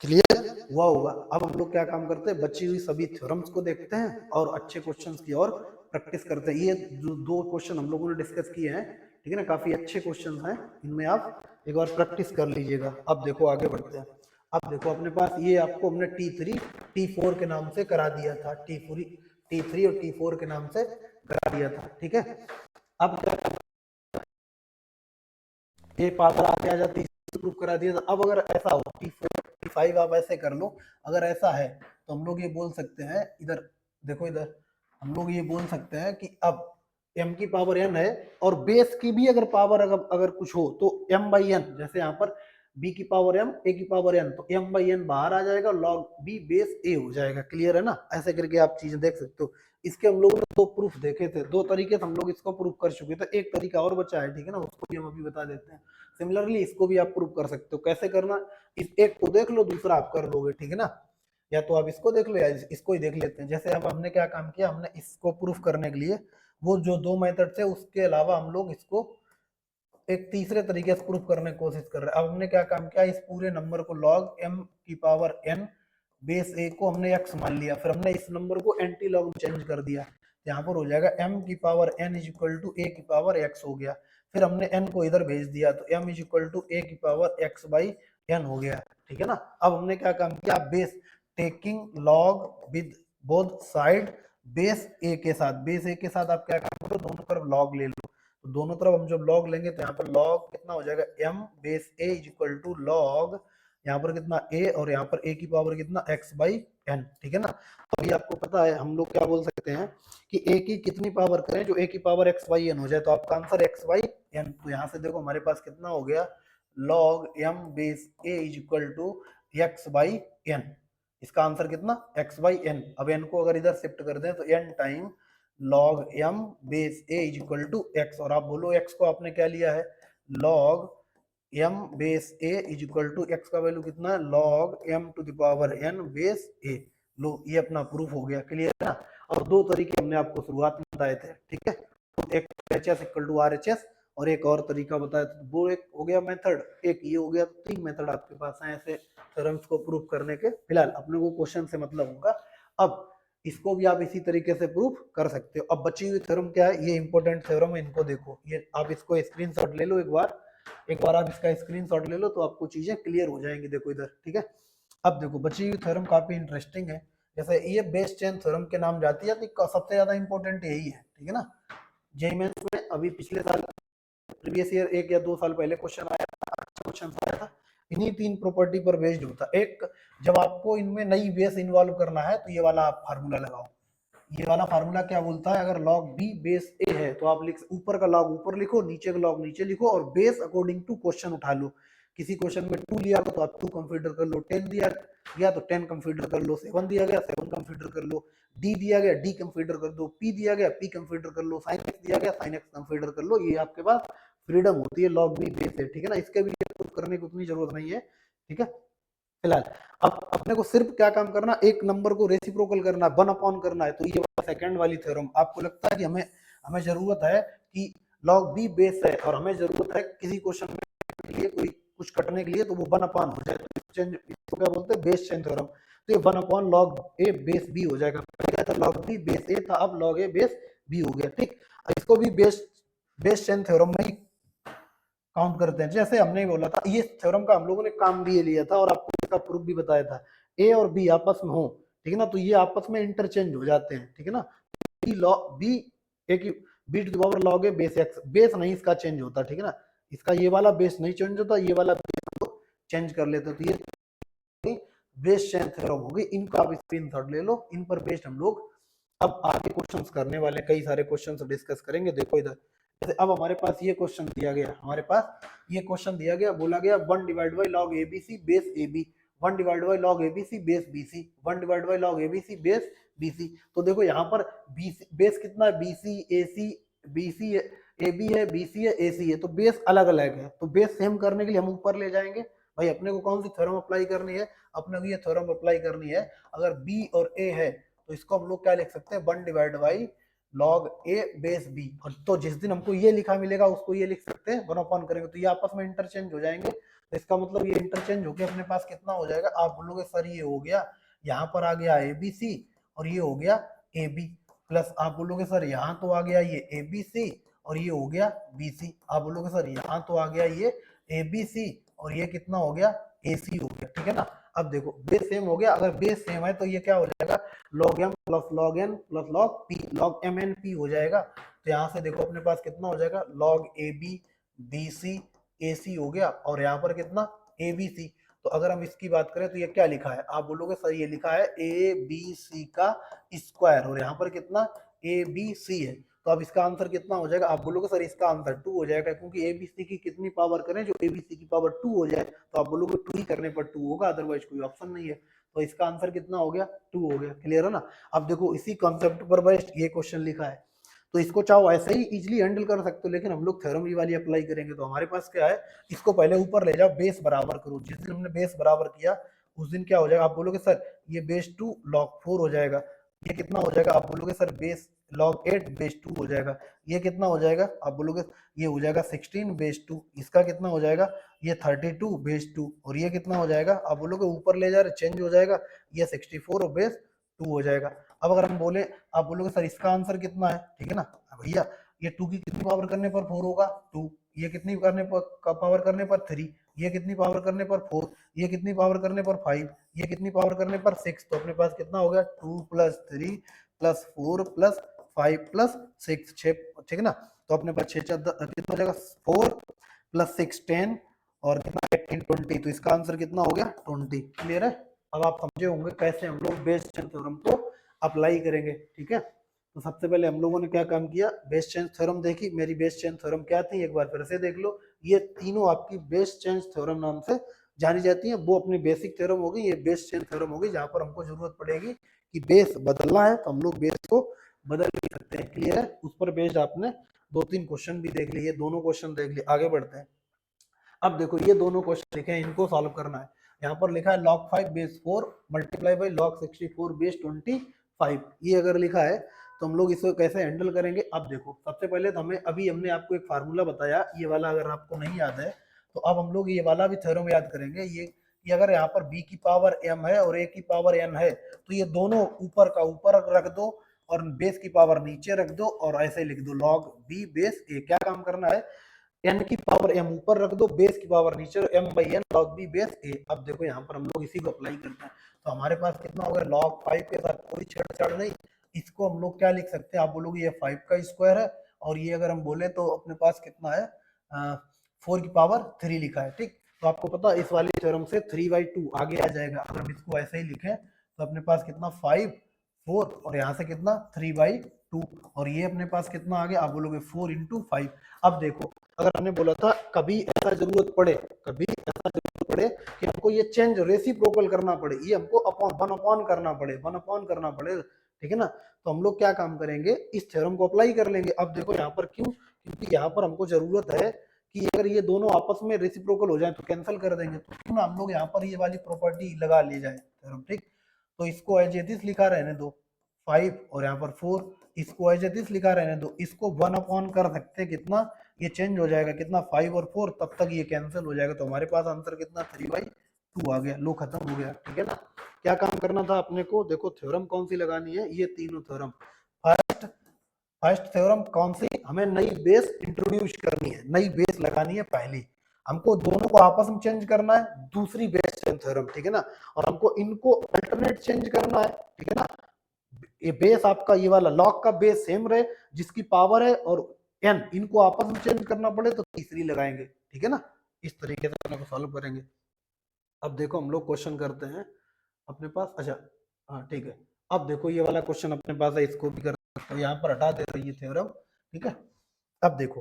क्लियर हुआ होगा। अब हम लोग क्या काम करते हैं, बची हुई सभी थ्योरम्स को देखते हैं और अच्छे क्वेश्चंस की ओर प्रैक्टिस करते हैं। ये जो 2 क्वेश्चन हम लोगों ने डिस्कस किए हैं, ठीक है ना, काफी अच्छे क्वेश्चन हैं, इनमें आप एक बार प्रैक्टिस कर लीजिएगा। अब देखो आगे बढ़ते हैं। अब देखो अपने पास ये आपको हमने T3 T4 के नाम से करा दिया था, T3 और T4 के नाम से करा दिया था, ठीक है। अब ये पावर आगे आ जाती है, प्रूफ करा दिया। तो अब अगर ऐसा हो T4 T5 आप ऐसे कर लो, अगर ऐसा है तो हम लोग ये बोल सकते हैं, इधर देखो, इधर हम लोग ये बोल सकते हैं कि अब m की पावर n है और बेस की भी अगर पावर अगर कुछ हो तो m बाई n, जैसे यहाँ पर b की पावर m a की पावर n, तो m बाई n बाहर आ जाएगा, log b बेस a हो जाएगा। क्लियर है ना? ऐसे करके आप चीजें देख सकते हो। इसके हम लोगों ने 2 प्रूफ देखे थे, 2 तरीके से हम लोग इसको प्रूफ कर चुके थे। एक तरीका और बचा है, ठीक है ना, उसको भी हम अभी बता देते हैं। सिमिलरली इसको भी आप प्रूफ कर सकते हो। कैसे करना, इस एक को देख लो, दूसरा आप कर लोगे, ठीक है ना। या तो आप इसको देख लो या इसको ही देख लेते हैं। जैसे अब हमने क्या काम किया, हमने इसको प्रूफ करने के लिए वो जो 2 मेथड थे उसके अलावा हम लोग इसको एक तीसरे तरीके से प्रूफ करने की कोशिश कर रहे हैं। अब हमने क्या काम किया, इस पूरे नंबर को log m की पावर n बेस a को हमने x मान लिया, फिर हमने इस नंबर को एंटी लॉग में चेंज कर दिया। यहाँ पर हो जाएगा m की power n is equal to a की पावर x हो गया। फिर हमने n को इधर भेज दिया तो m is equal to a की पावर x बाई n हो गया, ठीक है ना। अब हमने क्या काम किया, base taking log with both side base a के साथ, बेस a के साथ आप क्या काम करो, दोनों तरफ लॉग ले लो। तो दोनों तरफ हम जब लॉग लेंगे तो यहाँ पर लॉग कितना हो जाएगा, m base a is equal to log यहाँ पर कितना a और यहाँ पर a की पावर कितना x बाई n, ठीक है ना। अभी आपको पता है हम लोग क्या बोल सकते हैं कि a की कितनी पावर करें जो a की पावर x बाई n हो जाए, तो आपका आंसर x बाई n। तो यहाँ से देखो हमारे पास कितना हो गया, log m base a is equal to x by n। इसका आंसर कितना, x बाई n। अब n को अगर इधर शिफ्ट कर दें तो n time log m base a is equal to x, और आप बोलो x को आपने क्या लिया है, log m base a is equal to x का वैल्यू कितना है, log m to the power n base a। लो ये अपना प्रूफ हो गया। क्लियर है ना। और 2 तरीके हमने आपको शुरुआत में बताए थे, ठीक है। तो एक HS इक्वल टू RHS और एक और तरीका बताया था, वो एक हो गया मेथड, एक ये हो गया। 3 मेथड आपके पास हैं ऐसे थ्योरम्स को प्रूफ करने के। फिलहाल अपने को क्वेश्चन से मतलब होगा। अब इसको भी आप इसी तरीके से प्रूफ कर सकते हो। अब बची हुई थ्योरम क्या है, ये इंपॉर्टेंट थ्योरम है, इनको देखो। ये आप इसको स्क्रीनशॉट ले लो, एक बार आप इसका स्क्रीनशॉट ले लो तो आपको चीजें क्लियर हो जाएंगी। देखो इधर, ठीक है। अब देखो बची हुई थ्योरम काफी इंटरेस्टिंग है। जैसे ये बेस चेन थ्योरम के नाम जाती है, तो सबसे ज्यादा इंपॉर्टेंट यही है, ठीक है ना। जेईई मेंस में अभी पिछले साल, प्रीवियस ईयर 1 या 2 साल पहले क्वेश्चन आया था, अच्छा क्वेश्चन आया था। इन्हीं 3 प्रॉपर्टी पर बेस्ड होता है। एक, जब आपको इनमें नई बेस इन्वॉल्व करना है तो ये वाला आप फार्मूला लगाओ। ये वाला फार्मूला क्या बोलता है, अगर log b बेस a है तो आप लिख, ऊपर का log ऊपर लिखो, नीचे का log नीचे लिखो, और बेस अकॉर्डिंग टू क्वेश्चन उठा लो। किसी क्वेश्चन में 2 लिया तो आप 2 कंसीडर कर लो, 10 दिया गया तो 10 कंसीडर कर लो, 7 दिया गया 7 कंसीडर कर लो, d दिया गया d कंसीडर कर दो, p दिया गया p कंसीडर कर लो, sin x दिया गया sin x कंसीडर कर लो। ये आपके पास फ्रीडम होती है log b बेस है, ठीक है ना। इसके भी करने की उतनी जरूरत नहीं है, ठीक है। फिलहाल अब अपने को सिर्फ क्या काम करना, एक नंबर को रेसिप्रोकल करना, 1 अपॉन करना है। तो ये सेकंड वाली थ्योरम आपको लगता है कि हमें हमें जरूरत है कि log b बेस है और हमें जरूरत है किसी क्वेश्चन के लिए कोई कुछ कटने के लिए, तो वो 1 अपॉन हो जाए, तो चेंज इसको क्या बोलते हैं, बेस चेन थ्योरम। तो ये 1 upon log a base b हो जाएगा। पहले था log b बेस a था, अब log a बेस b हो गया, ठीक। इसको भी बेस चेन थ्योरम में काउंट करते हैं। जैसे हमने बोला था, ये थ्योरम का हम लोगों ने काम भी लिया था और आपको इसका प्रूफ भी बताया था। ए और बी आपस में हो, ठीक है ना, तो ये आपस में इंटरचेंज हो जाते हैं, ठीक है ना। बी लॉग बी एक B to the power log A base X, base नहीं इसका चेंज होता, ठीक है ना। इसका ये वाला बेस नहीं चेंज होता, ये वाला बेस को चेंज कर लेते। तो ये बेस चेन थ्योरम होगी। इनको आप स्क्रीनशॉट ले लो, इन पर बेस्ड हम लोग अब आगे क्वेश्चंस करने वाले, कई सारे क्वेश्चंस डिस्कस करेंगे। देखो इधर, जैसे अब हमारे पास ये क्वेश्चन दिया गया, बोला गया 1 divide by log ABC base AB, 1 divide by log ABC base BC, 1 divide by log ABC base BC. तो देखो यहाँ पर बीसी बेस कितना है, बीसी एसी, बीसी एबी है, बीसी है, एसी है, तो बेस अलग अलग है। तो बेस सेम करने के लिए हम ऊपर ले जाएंगे। भाई अपने को कौन सी थ्योरम अप्लाई करनी है, अपने को ये थ्योरम अप्लाई करनी है। अगर बी और ए है तो इसको हम लोग क्या लिख सकते हैं, 1 divide by log A base B. और तो जिस दिन हमको ये लिखा मिलेगा उसको ये लिख सकते हैं, 1 अपॉन करेंगे तो ये आपस में इंटरचेंज हो जाएंगे। तो इसका मतलब ये इंटरचेंज होकर अपने पास कितना हो जाएगा, आप बोलोगे सर ये हो गया, यहाँ पर आ गया ए बी सी और ये हो गया ए बी। प्लस आप बोलोगे सर यहाँ तो आ गया ये ए बी सी और ये हो गया बी सी। आप बोलोगे सर यहाँ तो आ गया ये ए बी सी और ये कितना हो गया ए सी हो गया, ठीक है ना। अब देखो बेस सेम हो गया, अगर बेस सेम है तो ये क्या हो जाएगा log M plus log N plus log P, log M N P हो जाएगा। तो यहाँ से देखो अपने पास कितना हो जाएगा log A B B C A C हो गया और यहाँ पर कितना ए बी सी। तो अगर हम इसकी बात करें तो ये क्या लिखा है, आप बोलोगे सर ये लिखा है ए बी सी का स्क्वायर और यहाँ पर कितना ए बी सी है। तो अब इसका आंसर कितना हो जाएगा, आप बोलोगे सर इसका आंसर 2 हो जाएगा, क्योंकि ए बी सी की कितनी पावर करें जो ए बी सी की पावर 2 हो जाए। तो आप बोलोगे 2 ही करने पर 2 होगा, अदरवाइज कोई ऑप्शन नहीं है। तो इसका आंसर कितना हो गया 2 हो गया। क्लियर है ना। अब देखो इसी कॉन्सेप्ट पर बेस्ड ये क्वेश्चन लिखा है, तो इसको चाहो ऐसे ही इजीली हैंडल कर सकते हो, लेकिन हम लोग थ्योरम ये वाली अप्लाई करेंगे। तो हमारे पास क्या है, इसको पहले ऊपर ले जाओ, बेस बराबर करो। जिस दिन हमने बेस बराबर किया उस दिन क्या हो जाएगा, आप बोलोगे सर ये बेस 2 log 4 हो जाएगा। ये कितना हो जाएगा, आप बोलोगे सर बेस log 8 बेस 2 हो जाएगा। ये कितना हो जाएगा, आप बोलोगे ये हो जाएगा 16 बेस 2। इसका कितना हो जाएगा, ये 32 बेस 2 और ये कितना हो जाएगा, आप बोलोगे ऊपर ले जा रहे चेंज हो जाएगा, ये 64 बेस 2 हो जाएगा। अब अगर हम बोले, आप बोलोगे सर इसका आंसर कितना है, ठीक है ना भैया, ये 2 की कितनी पावर करने पर 4 होगा 2, ये कितनी करने पर पावर करने पर 3, ये कितनी पावर करने पर 4, ये कितनी पावर करने पर 5, ये कितनी पावर करने पर 6। तो अपने पास कितना हो गया 2 प्लस 3 प्लस 4 प्लस 5 प्लस 6 6, ठीक है ना। तो अपने पास 6 कितना हो जाएगा 4 प्लस 6 10 और कितना 18 20। तो इसका आंसर कितना हो गया 20। क्लियर है। अब आप समझे होंगे कैसे हम लोग बेस चेन थ्योरम को अप्लाई करेंगे, ठीक है। तो सबसे पहले हम लोगों ने क्या काम किया, बेस चेन थ्योरम देखी। मेरी बेस चेन थ्योरम क्या थी एक बार फिर से देख लो। ये तीनों आपकी बेस चेन थ्योरम नाम से जानी जाती है। वो अपनी बेसिक थ्योरम होगी, ये बेस चेन थ्योरम होगी, जहां पर हमको जरूरत पड़ेगी कि बेस बदलना है तो हम लोग बेस को बदल भी सकते हैं। क्लियर है। उस पर बेस्ड आपने 2-3 क्वेश्चन भी देख लिए, दोनों क्वेश्चन देख लिए। आगे बढ़ते हैं। अब देखो ये दोनों क्वेश्चन लिखे हैं, इनको सॉल्व करना है। यहाँ पर लिखा है log 5 base 4 multiply by log 64 base 25। ये अगर लिखा है तो हम लोग इसको कैसे हैंडल करेंगे। अब देखो सबसे पहले तो हमें अभी हमने आपको एक फार्मूला बताया, ये वाला अगर आपको नहीं याद है तो अब हम लोग ये वाला भी थ्योरम याद करेंगे। ये अगर यहाँ पर b की पावर m है और a की पावर n है तो ये दोनों ऊपर का ऊपर रख दो और बेस की पावर नीचे रख दो और ऐसे लिख दो log b बेस a। क्या काम करना है, n की पावर m ऊपर रख दो, बेस की पावर नीचे, m by n log b base a। अब देखो यहाँ पर हम लोग इसी को अप्लाई करते हैं। तो हमारे पास कितना हो गया log 5 के साथ कोई छेड़छाड़ नहीं, इसको हम लोग क्या लिख सकते हैं, आप बोलोगे ये 5 का स्क्वायर है और ये अगर हम बोले तो अपने पास कितना है 4 की पावर 3 लिखा है। ठीक, तो आपको पता है इस वाली थ्योरम से 3/2 आगे आ जाएगा। अगर हम इसको ऐसे ही लिखें तो अपने पास कितना 5 4 और यहाँ से कितना 3/2 और ये अपने पास कितना आ गया, आप बोलोगे 4 इंटू 5। अब देखो अगर हमने बोला था कभी ऐसा जरूरत पड़े, कभी ऐसा जरूरत पड़े कि हमको ये चेंज रेसिप्रोकल करना पड़े, ये हमको अपॉन 1 अपॉन करना पड़े, 1 अपॉन करना पड़े, ठीक है ना। तो हम लोग क्या काम करेंगे, इस थ्योरम को अप्लाई कर लेंगे। अब देखो यहाँ पर क्यों, क्योंकि यहाँ पर हमको जरूरत है कि अगर ये दोनों आपस में रेसिप्रोकल हो जाए तो कैंसिल कर देंगे। तो क्यों ना हम लोग यहाँ पर ये वाली प्रॉपर्टी लगा ले जाए थ्योरम। ठीक, तो इसको एज इट इज लिखा रहने दो 5 और यहाँ पर 4, इसको एज इट इज लिखा रहने दो, इसको 1 अपॉन कर सकते हैं कितना, ये चेंज हो जाएगा कितना 5 और 4, तब तक ये कैंसिल हो जाएगा। तो हमारे पास आंसर कितना 3/2 आ गया। लो खत्म हो गया, ठीक है ना। क्या काम करना था अपने को, देखो थ्योरम कौन सी लगानी है, ये तीनों थ्योरम। फर्स्ट फर्स्ट थ्योरम कौन सी, हमें नई बेस इंट्रोड्यूस करनी है, नई बेस लगानी है पहली, हमको दोनों को आपस में चेंज करना है, दूसरी बेस थ्योरम, ठीक है ना। और हमको इनको अल्टरनेट चेंज करना है, ठीक है ना। ये बेस आपका ये वाला लॉग का बेस सेम रहे जिसकी पावर है और एन, इनको आपस में चेंज करना पड़े तो तीसरी लगाएंगे, ठीक है ना। इस तरीके से अपने को सॉल्व करेंगे। अब देखो हम लोग क्वेश्चन करते हैं अपने पास, अच्छा हाँ ठीक है। अब देखो ये वाला क्वेश्चन अपने पास है, इसको भी कर सकते हैं, यहाँ पर हटा दे रही है थ्योरम, ठीक है। अब देखो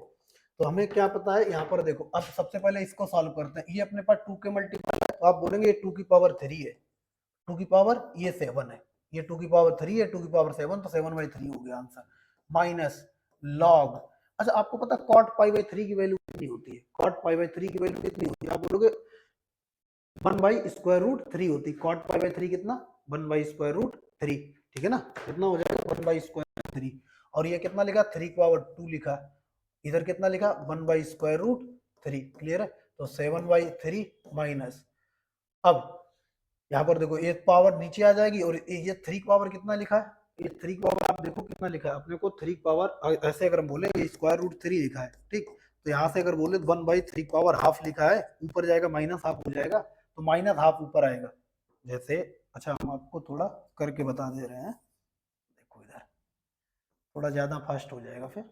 तो हमें क्या पता है, यहाँ पर देखो अब सबसे पहले इसको सॉल्व करते हैं। ये अपने पास 2 के मल्टीपल है तो आप बोलेंगे 2 की पावर 3 है, 2 की पावर ये 7 है, ये 2 की पावर 3 है, 2 की पावर 7, तो 7/3 हो गया आंसर। माइनस लॉग, अच्छा आपको पता कॉट पाई बाई 3 की वैल्यू कितनी होती है, कॉट पाई बाई 3 की वैल्यू कितनी होती है, आप बोलोगे 1/√3 होती है। कॉट पाई बाई 3 कितना 1/√3, ठीक है ना। कितना हो जाएगा 1/√3 और ये कितना लिखा 3 की पावर 2 लिखा, इधर कितना लिखा 1/√3। क्लियर है। तो 7/3 माइनस, अब यहाँ पर देखो एक पावर नीचे आ जाएगी और ये 3 की पावर कितना लिखा है ये 3 की पावर आप देखो कितना लिखा है अपने को, 3 की पावर, ऐसे अगर हम बोले स्क्वायर रूट 3 लिखा है, ठीक, तो यहाँ से अगर बोले 1/3 की पावर हाफ लिखा है, ऊपर जाएगा माइनस हाफ हो जाएगा, तो माइनस हाफ ऊपर आएगा जैसे। अच्छा हम आपको थोड़ा करके बता दे रहे हैं, देखो इधर थोड़ा ज्यादा फास्ट हो जाएगा। फिर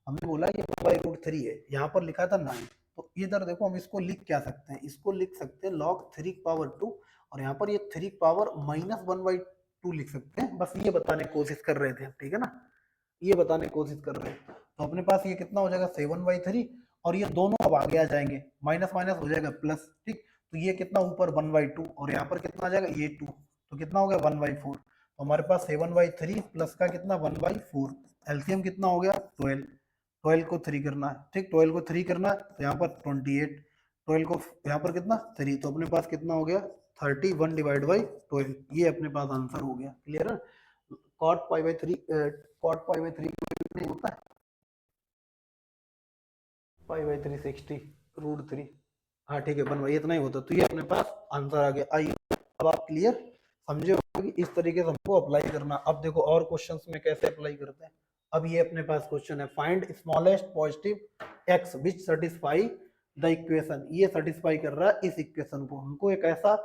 हमने बोला ये 1/√3 है, यहाँ पर लिखा था 9, तो इधर देखो हम इसको लिख क्या सकते हैं, इसको लिख सकते हैं log 3 की पावर 2, और यहाँ पर ये 3 की पावर -1/2 लिख सकते हैं। बस ये बताने की कोशिश कर रहे थे, ठीक है ना, ये बताने की कोशिश कर रहे हैं। तो अपने पास ये कितना हो जाएगा 7/3, और ये दोनों अब आगे आ जाएंगे, माइनस माइनस हो जाएगा प्लस, ठीक, तो ये कितना ऊपर 1/2, और यहाँ पर कितना आ जाएगा ये 2, तो कितना हो गया 1/4। तो हमारे पास 7/3 प्लस का कितना 1/4, एलसीएम कितना हो गया 12, 12 को 3 करना है, ठीक, 12 को 3 करना है तो यहाँ पर 28, 12 को यहाँ पर कितना 3, तो अपने पास कितना हो गया 31/12, ये अपने पास आंसर हो गया। क्लियर है, cot π/3 नहीं होता है, π/3 60√3, हाँ ठीक है बनवाइए, इतना ही होता, तो ये अपने पास आंसर आ गया। आइए अब आप क्लियर समझे होंगे कि इस तरीके से हमको अप्लाई करना। अब देखो और क्वेश्चंस में कैसे अप्लाई करते हैं। अब ये अपने पास क्वेश्चन है, find smallest positive x which satisfy the equation, ये सेटिस्फाई कर रहा है इस इक्वेशन को, हमको एक ऐसा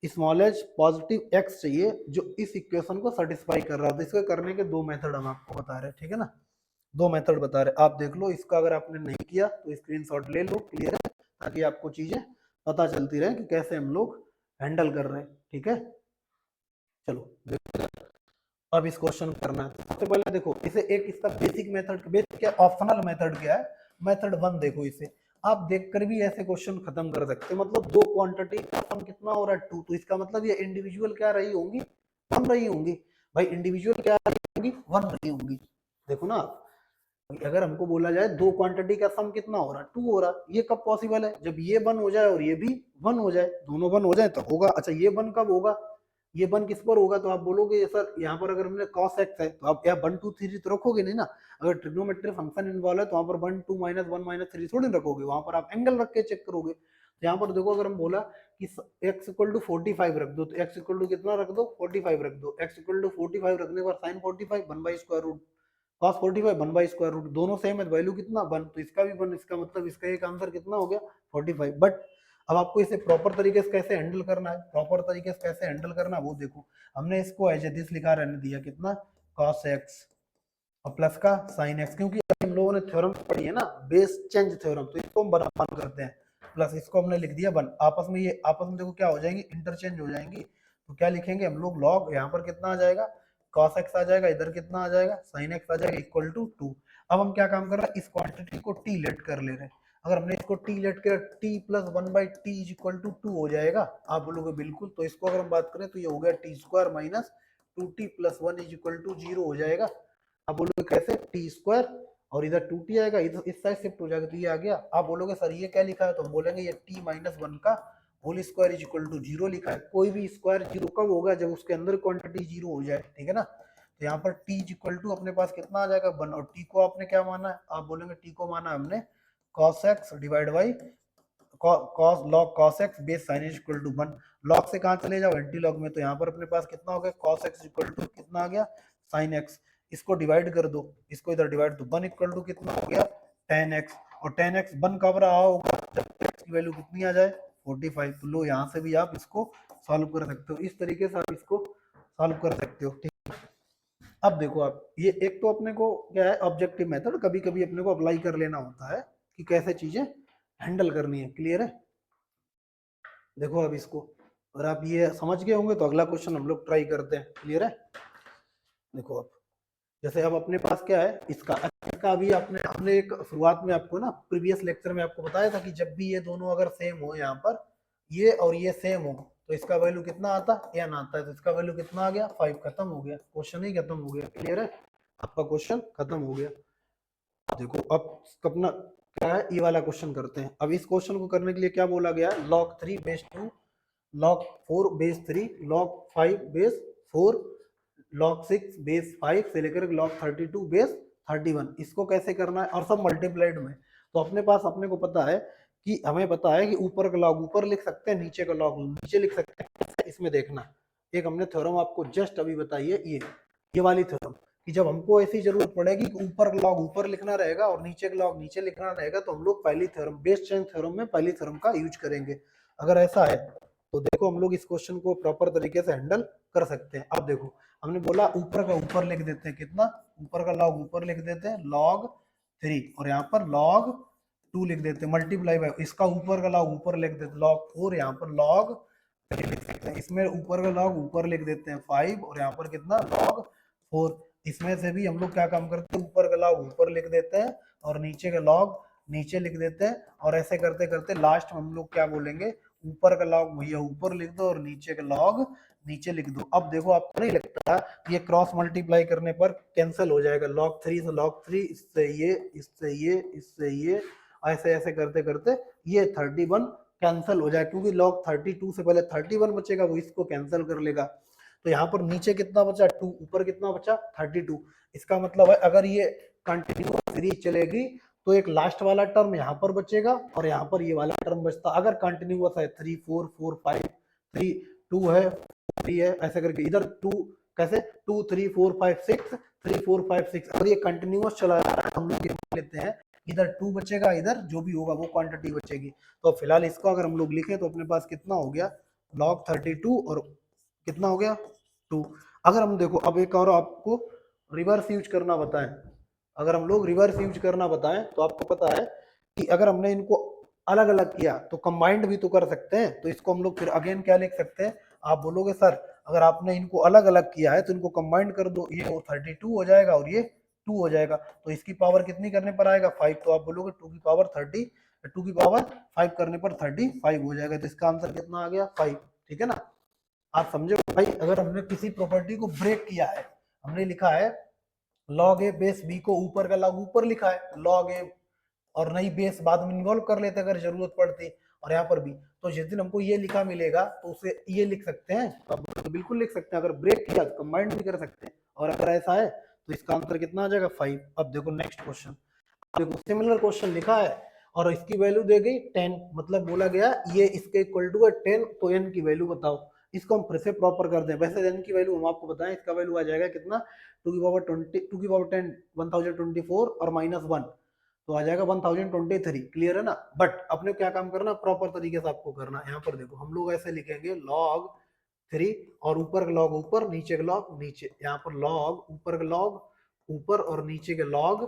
स्मॉलेस्ट पॉजिटिव एक्स चाहिए जो इस इक्वेशन को सेटिस्फाई कर रहा है। तो इसको करने के दो मेथड हम आपको बता रहे हैं, ठीक है ना, दो मेथड बता रहे, आप देख लो इसका, अगर आपने नहीं किया तो स्क्रीनशॉट ले लो, क्लियर है, ताकि आपको चीजें पता चलती रहे कि कैसे हम लोग हैंडल कर रहे हैं, ठीक है। चलो अब इस क्वेश्चन करना है, सबसे पहले देखो इसे एक इसका बेसिक मेथड, बेसिक क्या ऑप्शनल मेथड क्या है, मेथड 1 देखो, इसे आप देखकर भी ऐसे क्वेश्चन खत्म कर सकते हैं। मतलब दो क्वांटिटी का सम कितना हो रहा है 2, तो इसका मतलब ये इंडिविजुअल क्या रही होंगी 1 रही होंगी, भाई इंडिविजुअल क्या रही होंगी 1 रही होंगी। देखो ना, अगर हमको बोला जाए दो क्वांटिटी का सम कितना हो रहा है 2 हो रहा, ये कब पॉसिबल है, जब ये 1 हो जाए और ये भी 1 हो जाए, दोनों 1 हो जाए तो होगा। अच्छा ये 1 कब होगा, ये 1 किस पर होगा, तो आप बोलोगे सर यहाँ पर अगर हमने cos x है तो आप यहाँ 1 2 3 तो रखोगे नहीं ना, अगर ट्रिग्नोमेट्री फंक्शन इन्वॉल्व है तो वहां पर 1 2 -1 -3 थोड़ी रखोगे, वहां पर आप एंगल रख के चेक करोगे। तो यहाँ पर देखो अगर हम बोला कि x = 45 रख दो, तो x = कितना रख दो 45 रख दो, x = 45 रखने के बाद sin 45 1/√, cos 45 1/√, दोनों सेम है, वैल्यू कितना 1, तो इसका भी 1, इसका मतलब इसका एक आंसर कितना हो गया 45। बट अब आपको इसे प्रॉपर तरीके से कैसे हैंडल करना है, प्रॉपर तरीके से कैसे हैंडल करना है वो देखो, हमने इसको एज दिस लिखा रहने दिया कितना cos x और प्लस का sin x, क्योंकि हम लोगों ने थ्योरम पढ़ी है ना बेस चेंज थ्योरम, तो इसको हम बराबर करते हैं, प्लस इसको हमने लिख दिया 1, आपस में ये आपस में देखो क्या हो जाएंगे इंटरचेंज हो जाएंगी, तो क्या लिखेंगे हम लोग log, यहाँ पर कितना आ जाएगा cos x आ जाएगा, इधर कितना आ जाएगा sin x आ जाएगा इक्वल टू 2। अब हम क्या काम कर रहे हैं, इस क्वांटिटी को t लेट कर ले रहे हैं, अगर हमने इसको t लेट किया t + 1/t = 2 हो जाएगा, आप बोलोगे बिल्कुल, तो इसको अगर हम बात करें तो ये हो गया t² - 2t + 1 = 0 हो जाएगा। आप बोलोगे कैसे, t² और इधर 2t आएगा, इधर इस साइड शिफ्ट हो जाएगा, तो ये आ गया। आप बोलोगे सर ये क्या लिखा है, तो हम बोलेंगे ये t - 1 का होल स्क्वायर = 0 लिखा है। कोई भी स्क्वायर 0 कब होगा, जब उसके अंदर क्वांटिटी 0 हो जाए, ठीक है ना। तो यहाँ पर t = अपने पास कितना आ जाएगा 1, और t को आपने क्या माना है, आप बोलेंगे t को माना हमने cos x divide by cos log cos x base sin x = 1, log से कहाँ चले जाओ एंटी लॉग में, तो यहाँ पर अपने पास कितना हो गया cos x = कितना आ गया sin x, इसको डिवाइड कर दो, इसको इधर डिवाइड, तो 1 = कितना हो गया tan x, और tan x 1 कब रहा होगा, जब x की वैल्यू कितनी आ जाए 45। तो लो यहाँ से भी आप इसको सॉल्व कर सकते हो, इस तरीके से आप इसको सॉल्व कर सकते हो, ठीक। अब देखो आप ये एक तो अपने को क्या है ऑब्जेक्टिव मेथड, कभी कभी अपने को अप्लाई कर लेना होता है कि कैसे चीजें हैंडल करनी है, क्लियर है। देखो अब इसको अगर आप ये समझ गए होंगे तो अगला क्वेश्चन हम लोग ट्राई करते हैं, क्लियर है। देखो अब जैसे अब अपने पास क्या है इसका अभी आपने हमने एक शुरुआत में आपको ना प्रीवियस लेक्चर में आपको बताया था कि जब भी ये दोनों अगर सेम हो, यहाँ पर ये और ये सेम हो, तो इसका वैल्यू कितना आता है n आता है, तो इसका वैल्यू कितना आ गया 5, खत्म हो गया, क्वेश्चन ही खत्म हो गया, क्लियर है, आपका क्वेश्चन खत्म हो गया। देखो अब अपना क्या है ये वाला क्वेश्चन करते हैं। अब इस क्वेश्चन को करने के लिए क्या बोला गया है, log 3 base 2 log 4 base 3 log 5 base 4 log 6 base 5 से लेकर log 32 बेस 31, इसको कैसे करना है, और सब मल्टीप्लाइड में। तो अपने पास अपने को पता है कि हमें पता है कि ऊपर का log ऊपर लिख सकते हैं, नीचे का log नीचे लिख सकते हैं, इसमें देखना एक हमने थ्योरम आपको जस्ट अभी बताई है, ये ये वाली थ्योरम, कि जब हमको ऐसी जरूरत पड़ेगी कि ऊपर का लॉग ऊपर लिखना रहेगा और नीचे का लॉग नीचे लिखना रहेगा, तो हम लोग पहली थ्योरम, बेस चेन थ्योरम में पहली थ्योरम का यूज करेंगे। अगर ऐसा है तो देखो हम लोग इस क्वेश्चन को प्रॉपर तरीके से हैंडल कर सकते हैं। अब देखो हमने बोला ऊपर का ऊपर लिख देते हैं, कितना, ऊपर का लॉग ऊपर लिख देते हैं log 3, और यहाँ पर log 2 लिख देते हैं, मल्टीप्लाई बाय इसका ऊपर का लॉग ऊपर लिख देते हैं log 4, यहाँ पर log 3 लिख सकते हैं, इसमें ऊपर का लॉग ऊपर लिख देते हैं 5, और यहाँ पर कितना log 4। इसमें से भी हम लोग क्या काम करते हैं, ऊपर का लॉग ऊपर लिख देते हैं और नीचे का लॉग नीचे लिख देते हैं, और ऐसे करते करते लास्ट में हम लोग क्या बोलेंगे, ऊपर का लॉग भैया ऊपर लिख दो और नीचे का लॉग नीचे लिख दो। अब देखो आपको नहीं लगता ये क्रॉस मल्टीप्लाई करने पर कैंसिल हो जाएगा, log 3 से log 3, इससे ये इससे ये इससे ये, ऐसे ऐसे करते करते ये 31 कैंसिल हो जाए, क्योंकि log 32 से पहले 31 बचेगा, वो इसको कैंसिल कर लेगा। तो यहाँ पर नीचे कितना बचा 2, ऊपर कितना बचा 32। इसका मतलब है अगर ये कंटिन्यूअस सीरीज चलेगी तो एक लास्ट वाला टर्म यहाँ पर बचेगा और यहाँ पर ये वाला टर्म बचता। अगर कंटिन्यूअस है 3 4 4 5 3 2 है 3 है, ऐसे करके इधर 2 कैसे 2 3 4 5 6 3 4 5 6, अगर ये कंटिन्यूअस चला जा रहा है हम लोग लेते हैं इधर 2 बचेगा, इधर जो भी होगा वो क्वांटिटी बचेगी। तो फिलहाल इसको अगर हम लोग लिखें तो अपने पास कितना हो गया log 32 और कितना हो गया 2। अगर हम देखो अब एक और आपको रिवर्स यूज करना बताएं, अगर हम लोग रिवर्स यूज करना बताएं तो आपको पता है कि अगर हमने इनको अलग अलग किया तो कंबाइंड भी तो कर सकते हैं। तो इसको हम लोग फिर अगेन क्या लिख सकते हैं, आप बोलोगे सर अगर आपने इनको अलग अलग किया है तो इनको कंबाइंड कर दो, ये 32 हो जाएगा और ये 2 हो जाएगा, तो इसकी पावर कितनी करने पर आएगा 5, तो आप बोलोगे 2 की पावर 30, 2 की पावर 5 करने पर 35 हो जाएगा, तो इसका आंसर कितना आ गया 5। ठीक है ना, आप समझे भाई। अगर हमने किसी प्रॉपर्टी को ब्रेक किया है, हमने लिखा है log a बेस b को ऊपर का log ऊपर लिखा है log a, और नई बेस बाद में इन्वॉल्व कर लेते अगर जरूरत पड़ती, और यहाँ पर भी, तो जिस दिन हमको ये लिखा मिलेगा तो उसे ये लिख सकते हैं, तो बिल्कुल लिख सकते हैं, अगर ब्रेक किया तो कंबाइंड भी कर सकते हैं, और अगर ऐसा है तो इसका आंसर कितना आ जाएगा 5। अब देखो नेक्स्ट क्वेश्चन, देखो सिमिलर क्वेश्चन लिखा है और इसकी वैल्यू दे गई 10, मतलब बोला गया ये इसके इक्वल टू है 10, तो n की वैल्यू बताओ। इसको हम फिर से प्रॉपर कर दें, वैसे n की वैल्यू हम आपको बताएं, इसका वैल्यू आ जाएगा कितना 2 की पावर 20 2 की पावर 10 1024 और -1, तो आ जाएगा 1023। क्लियर है ना, बट अपने क्या काम करना प्रॉपर तरीके से आपको करना। यहाँ पर देखो हम लोग ऐसे लिखेंगे log 3 और ऊपर का log ऊपर नीचे का log नीचे, यहाँ पर log ऊपर का log ऊपर और नीचे के log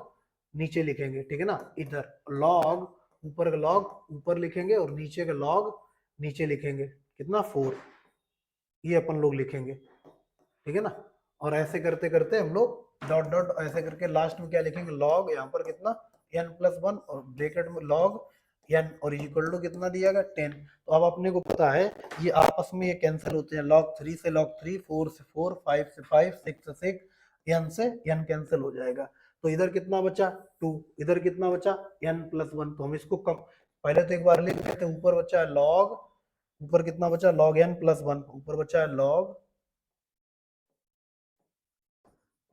नीचे लिखेंगे, ठीक है ना, इधर log ऊपर का log ऊपर लिखेंगे और नीचे का log नीचे लिखेंगे, कितना 4, ये अपन लोग लिखेंगे, ठीक है ना। और ऐसे करते करते हम लोग डॉट डॉट ऐसे करके लास्ट में क्या लिखेंगे log, यहाँ पर कितना n+1 और ब्रैकेट में log n और इक्वल टू कितना दिया गया 10। तो अब अपने को पता है ये आपस में ये कैंसिल होते हैं, log 3 से log 3, 4 से 4, 5 से 5, 6 से 6, n से n कैंसिल हो जाएगा, तो इधर कितना बचा 2, इधर कितना बचा n+1। तो हम इसको कम पहले तो एक बार लिख देते हैं, ऊपर बचा है log, ऊपर कितना बचा log n+1, ऊपर बचा है log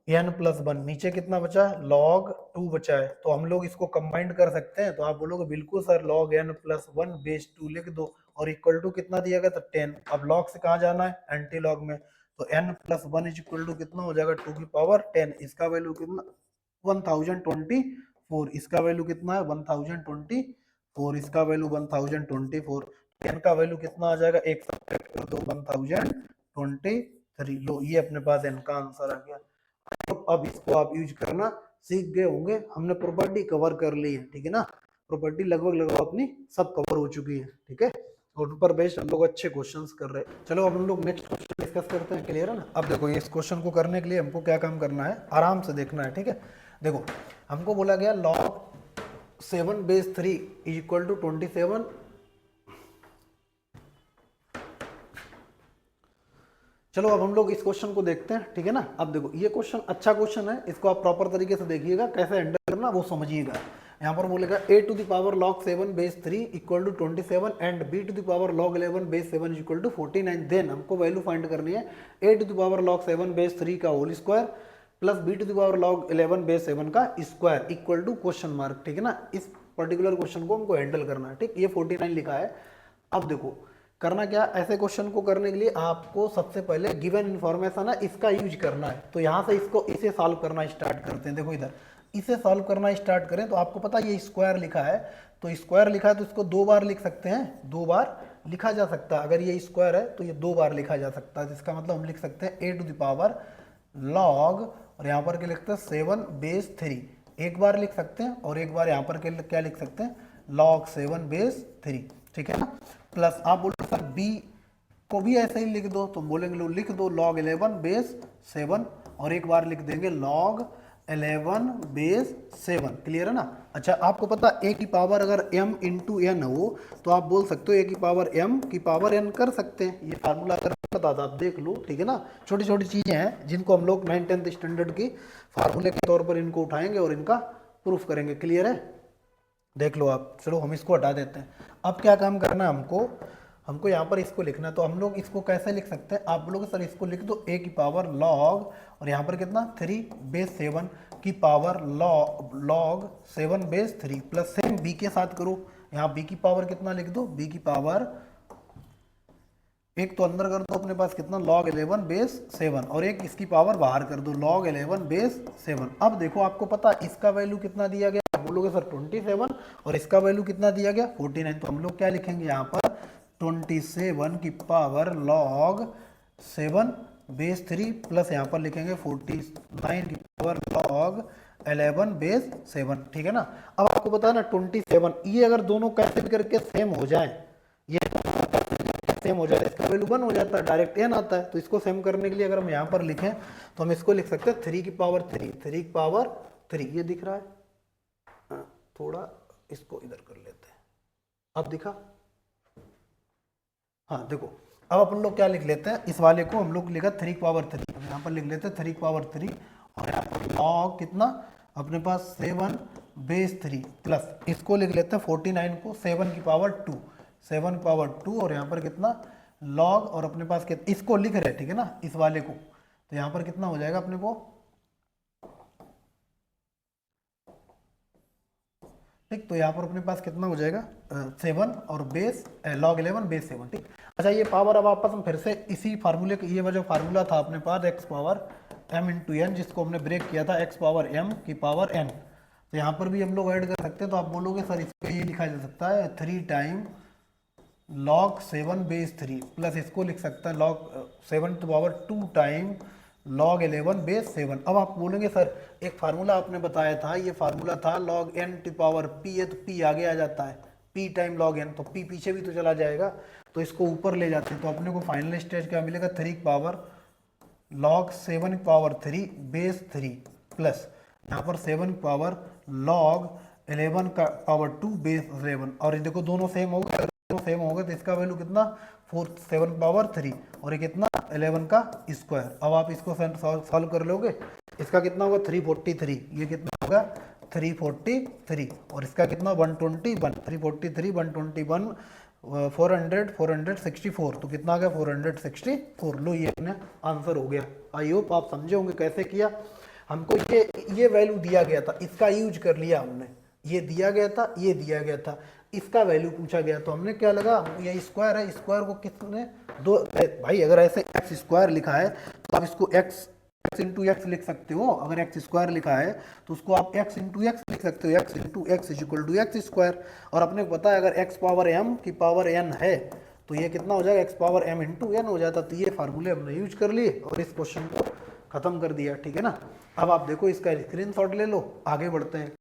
n+1, नीचे कितना बचा log 2 बचा है, तो हम लोग इसको कंबाइंड कर सकते हैं। तो आप बोलोगे बिल्कुल सर log n+1 बेस 2 लिख दो और इक्वल टू कितना दिया गया था 10। अब log से कहाँ जाना है एंटी लॉग में, तो n+1 इज इक्वल टू कितना हो जाएगा 2 की पावर 10, इसका वैल्यू कितना 1024, इसका वैल्यू कितना है 1024, इसका वैल्यू 1024, n का वैल्यू कितना आ जाएगा, एक सब्ट्रैक्ट कर दो 1023, लो ये अपने पास n का आंसर आ गया। तो अब इसको आप यूज करना सीख गए होंगे, हमने प्रॉपर्टी कवर कर ली है, ठीक है ना, प्रॉपर्टी लगभग लगभग अपनी सब कवर हो चुकी है, ठीक है, और ऊपर बेस्ड हम लोग अच्छे क्वेश्चंस कर रहे हैं। चलो अब हम लोग नेक्स्ट क्वेश्चन डिस्कस करते हैं, क्लियर है ना। अब देखो इस क्वेश्चन को करने के लिए हमको क्या काम करना है, आराम से देखना है, ठीक है। देखो हमको बोला गया log 7 base 3 is equal to 27। चलो अब हम लोग इस क्वेश्चन को देखते हैं, ठीक है ना। अब देखो ये क्वेश्चन अच्छा क्वेश्चन है, इसको आप प्रॉपर तरीके से देखिएगा, कैसे हैंडल करना वो समझिएगा। यहाँ पर बोलेगा a to the power log 7 base 3 equal to 27 and b to the power log 11 base 7 equal to 49। Then हमको वैल्यू फाइंड करनी है a to the power log 7 base 3 का whole square plus b to the power log 11 base 7 का square equal to question mark, ठीक है ना। इस particular question को हमको हैंडल करना है, ठीक, ये 49 लिखा है। अब देखो करना क्या, ऐसे क्वेश्चन को करने के लिए आपको सबसे पहले गिवन इन्फॉर्मेशन है इसका यूज करना है। तो यहाँ से इसे सॉल्व करना स्टार्ट करते हैं। देखो इधर इसे सॉल्व करना स्टार्ट करें तो आपको पता है ये स्क्वायर लिखा है, तो स्क्वायर लिखा है तो इसको 2 बार लिख सकते हैं, 2 बार लिखा जा सकता है। अगर ये स्क्वायर है तो ये 2 बार लिखा जा सकता है, जिसका मतलब हम लिख सकते हैं a to the power log, और यहाँ पर क्या लिखते हैं 7 बेस 3, एक बार लिख सकते हैं, और एक बार यहाँ पर क्या लिख सकते हैं log 7 बेस 3, ठीक है ना। प्लस आप बोलो सर b को भी ऐसे ही लिख दो, तो बोलेंगे लो लिख दो log 11 बेस 7, और एक बार लिख देंगे log 11 बेस 7, क्लियर है ना। अच्छा आपको पता a की पावर अगर m इंटू एन हो तो आप बोल सकते हो a की पावर m की पावर n कर सकते हैं। ये फार्मूला अगर पता था आप देख लो, ठीक है ना। छोटी छोटी चीजें हैं जिनको हम लोग 9th-10th स्टैंडर्ड की फार्मूले के तौर पर इनको उठाएंगे और इनका प्रूफ करेंगे, क्लियर है। देख लो आप, चलो हम इसको हटा देते हैं। अब क्या काम करना है हमको यहाँ पर इसको लिखना है। तो हम लोग इसको कैसे लिख सकते हैं, आप बोलोगे सर इसको लिख दो a की पावर log, और यहाँ पर कितना 3 बेस 7 की power log 7 base 3, plus same b के साथ करो। यहाँ b की पावर कितना लिख दो, b की पावर एक तो अंदर कर दो अपने पास कितना log 11 बेस 7, और एक इसकी पावर बाहर कर दो log 11 बेस 7। अब देखो आपको पता इसका वैल्यू कितना दिया गया, बोलोगे सर 27, और इसका वैल्यू कितना दिया गया 49। तो हम लोग क्या लिखेंगे यहाँ पर 27 की पावर log 7 बेस 3, प्लस यहाँ पर लिखेंगे 49 की पावर log 11 बेस 7, ठीक है ना। अब आपको पता है ना 27, ये अगर दोनों कैसे भी करके सेम हो जाए, ये सेम हो जाए, इसका वैल्यू 1 हो जाता है, डायरेक्ट n आता है। तो इसको सेम करने के लिए अगर हम यहाँ पर लिखें तो हम इसको लिख सकते हैं 3 की पावर 3, 3 की पावर 3, ये दिख रहा है। थोड़ा इसको इधर कर लेते हैं, अब दिखा, हाँ देखो। अब अपन लोग क्या लिख लेते हैं, इस वाले को हम लोग लिखा 3 की पावर 3, अब यहाँ पर लिख लेते हैं 3 की पावर 3, और यहाँ पर log कितना अपने पास 7 बेस 3, प्लस इसको लिख लेते हैं 49 को 7 की पावर 2, 7 की पावर 2, और यहाँ पर कितना log, और अपने पास इसको लिख रहे हैं, ठीक है ना, इस वाले को। तो यहाँ पर कितना हो जाएगा अपने को, ठीक, तो यहाँ पर अपने पास कितना हो जाएगा 7 और बेस log 11 बेस 7, ठीक। अच्छा ये पावर अब आपस में फिर से इसी फार्मूले का, ये जो फार्मूला था अपने पास x power m into N, जिसको हमने ब्रेक किया था x पावर m की पावर n, तो यहाँ पर भी हम लोग ऐड कर सकते हैं। तो आप बोलोगे सर इसको ये लिखा जा सकता है 3 टाइम log 7 बेस 3, प्लस इसको लिख सकता है log 7 to power 2 time log 11 base 7। अब आप बोलेंगे सर एक फार्मूला आपने बताया था, ये फार्मूला था log n to power p है, तो p आगे आ जाता है, p टाइम log n, तो p पीछे भी तो चला जाएगा, तो इसको ऊपर ले जाते हैं। तो अपने को फाइनल स्टेज क्या मिलेगा 3 की पावर log 7 की पावर 3 बेस 3, प्लस यहाँ पर 7 की पावर log 11 का पावर 2 बेस 7, और ये देखो दोनों सेम हो गए, दोनों सेम हो गए, तो इसका वैल्यू कितना 7 पावर 3, और ये कितना 11 का स्क्वायर। अब आप इसको सॉल्व कर लोगे, इसका कितना होगा 343, ये कितना होगा 343, और इसका कितना 121, 343 121 400 464, तो कितना आ गया 464। लो ये अपने आंसर हो गया। आई होप आप समझे होंगे कैसे किया। हमको ये वैल्यू दिया गया था, इसका यूज कर लिया हमने, ये दिया गया था, ये दिया गया था, इसका वैल्यू पूछा गया, तो हमने क्या लगा, ये स्क्वायर है, स्क्वायर को किसने दो, भाई अगर ऐसे एक्स स्क्वायर लिखा है तो आप इसको एक्स इंटू एक्स लिख सकते हो। अगर एक्स स्क्वायर लिखा है तो उसको आप एक्स इंटू एक्स लिख सकते हो, X into X is equal to X square. और अपने को पता है अगर एक्स पावर एम की पावर एन है तो ये कितना हो जाएगा, X power M into N हो जाता। तो ये फार्मूले हमने यूज कर लिए और इस क्वेश्चन को खत्म कर दिया, ठीक है ना। अब आप देखो इसका स्क्रीनशॉट ले लो, आगे बढ़ते हैं।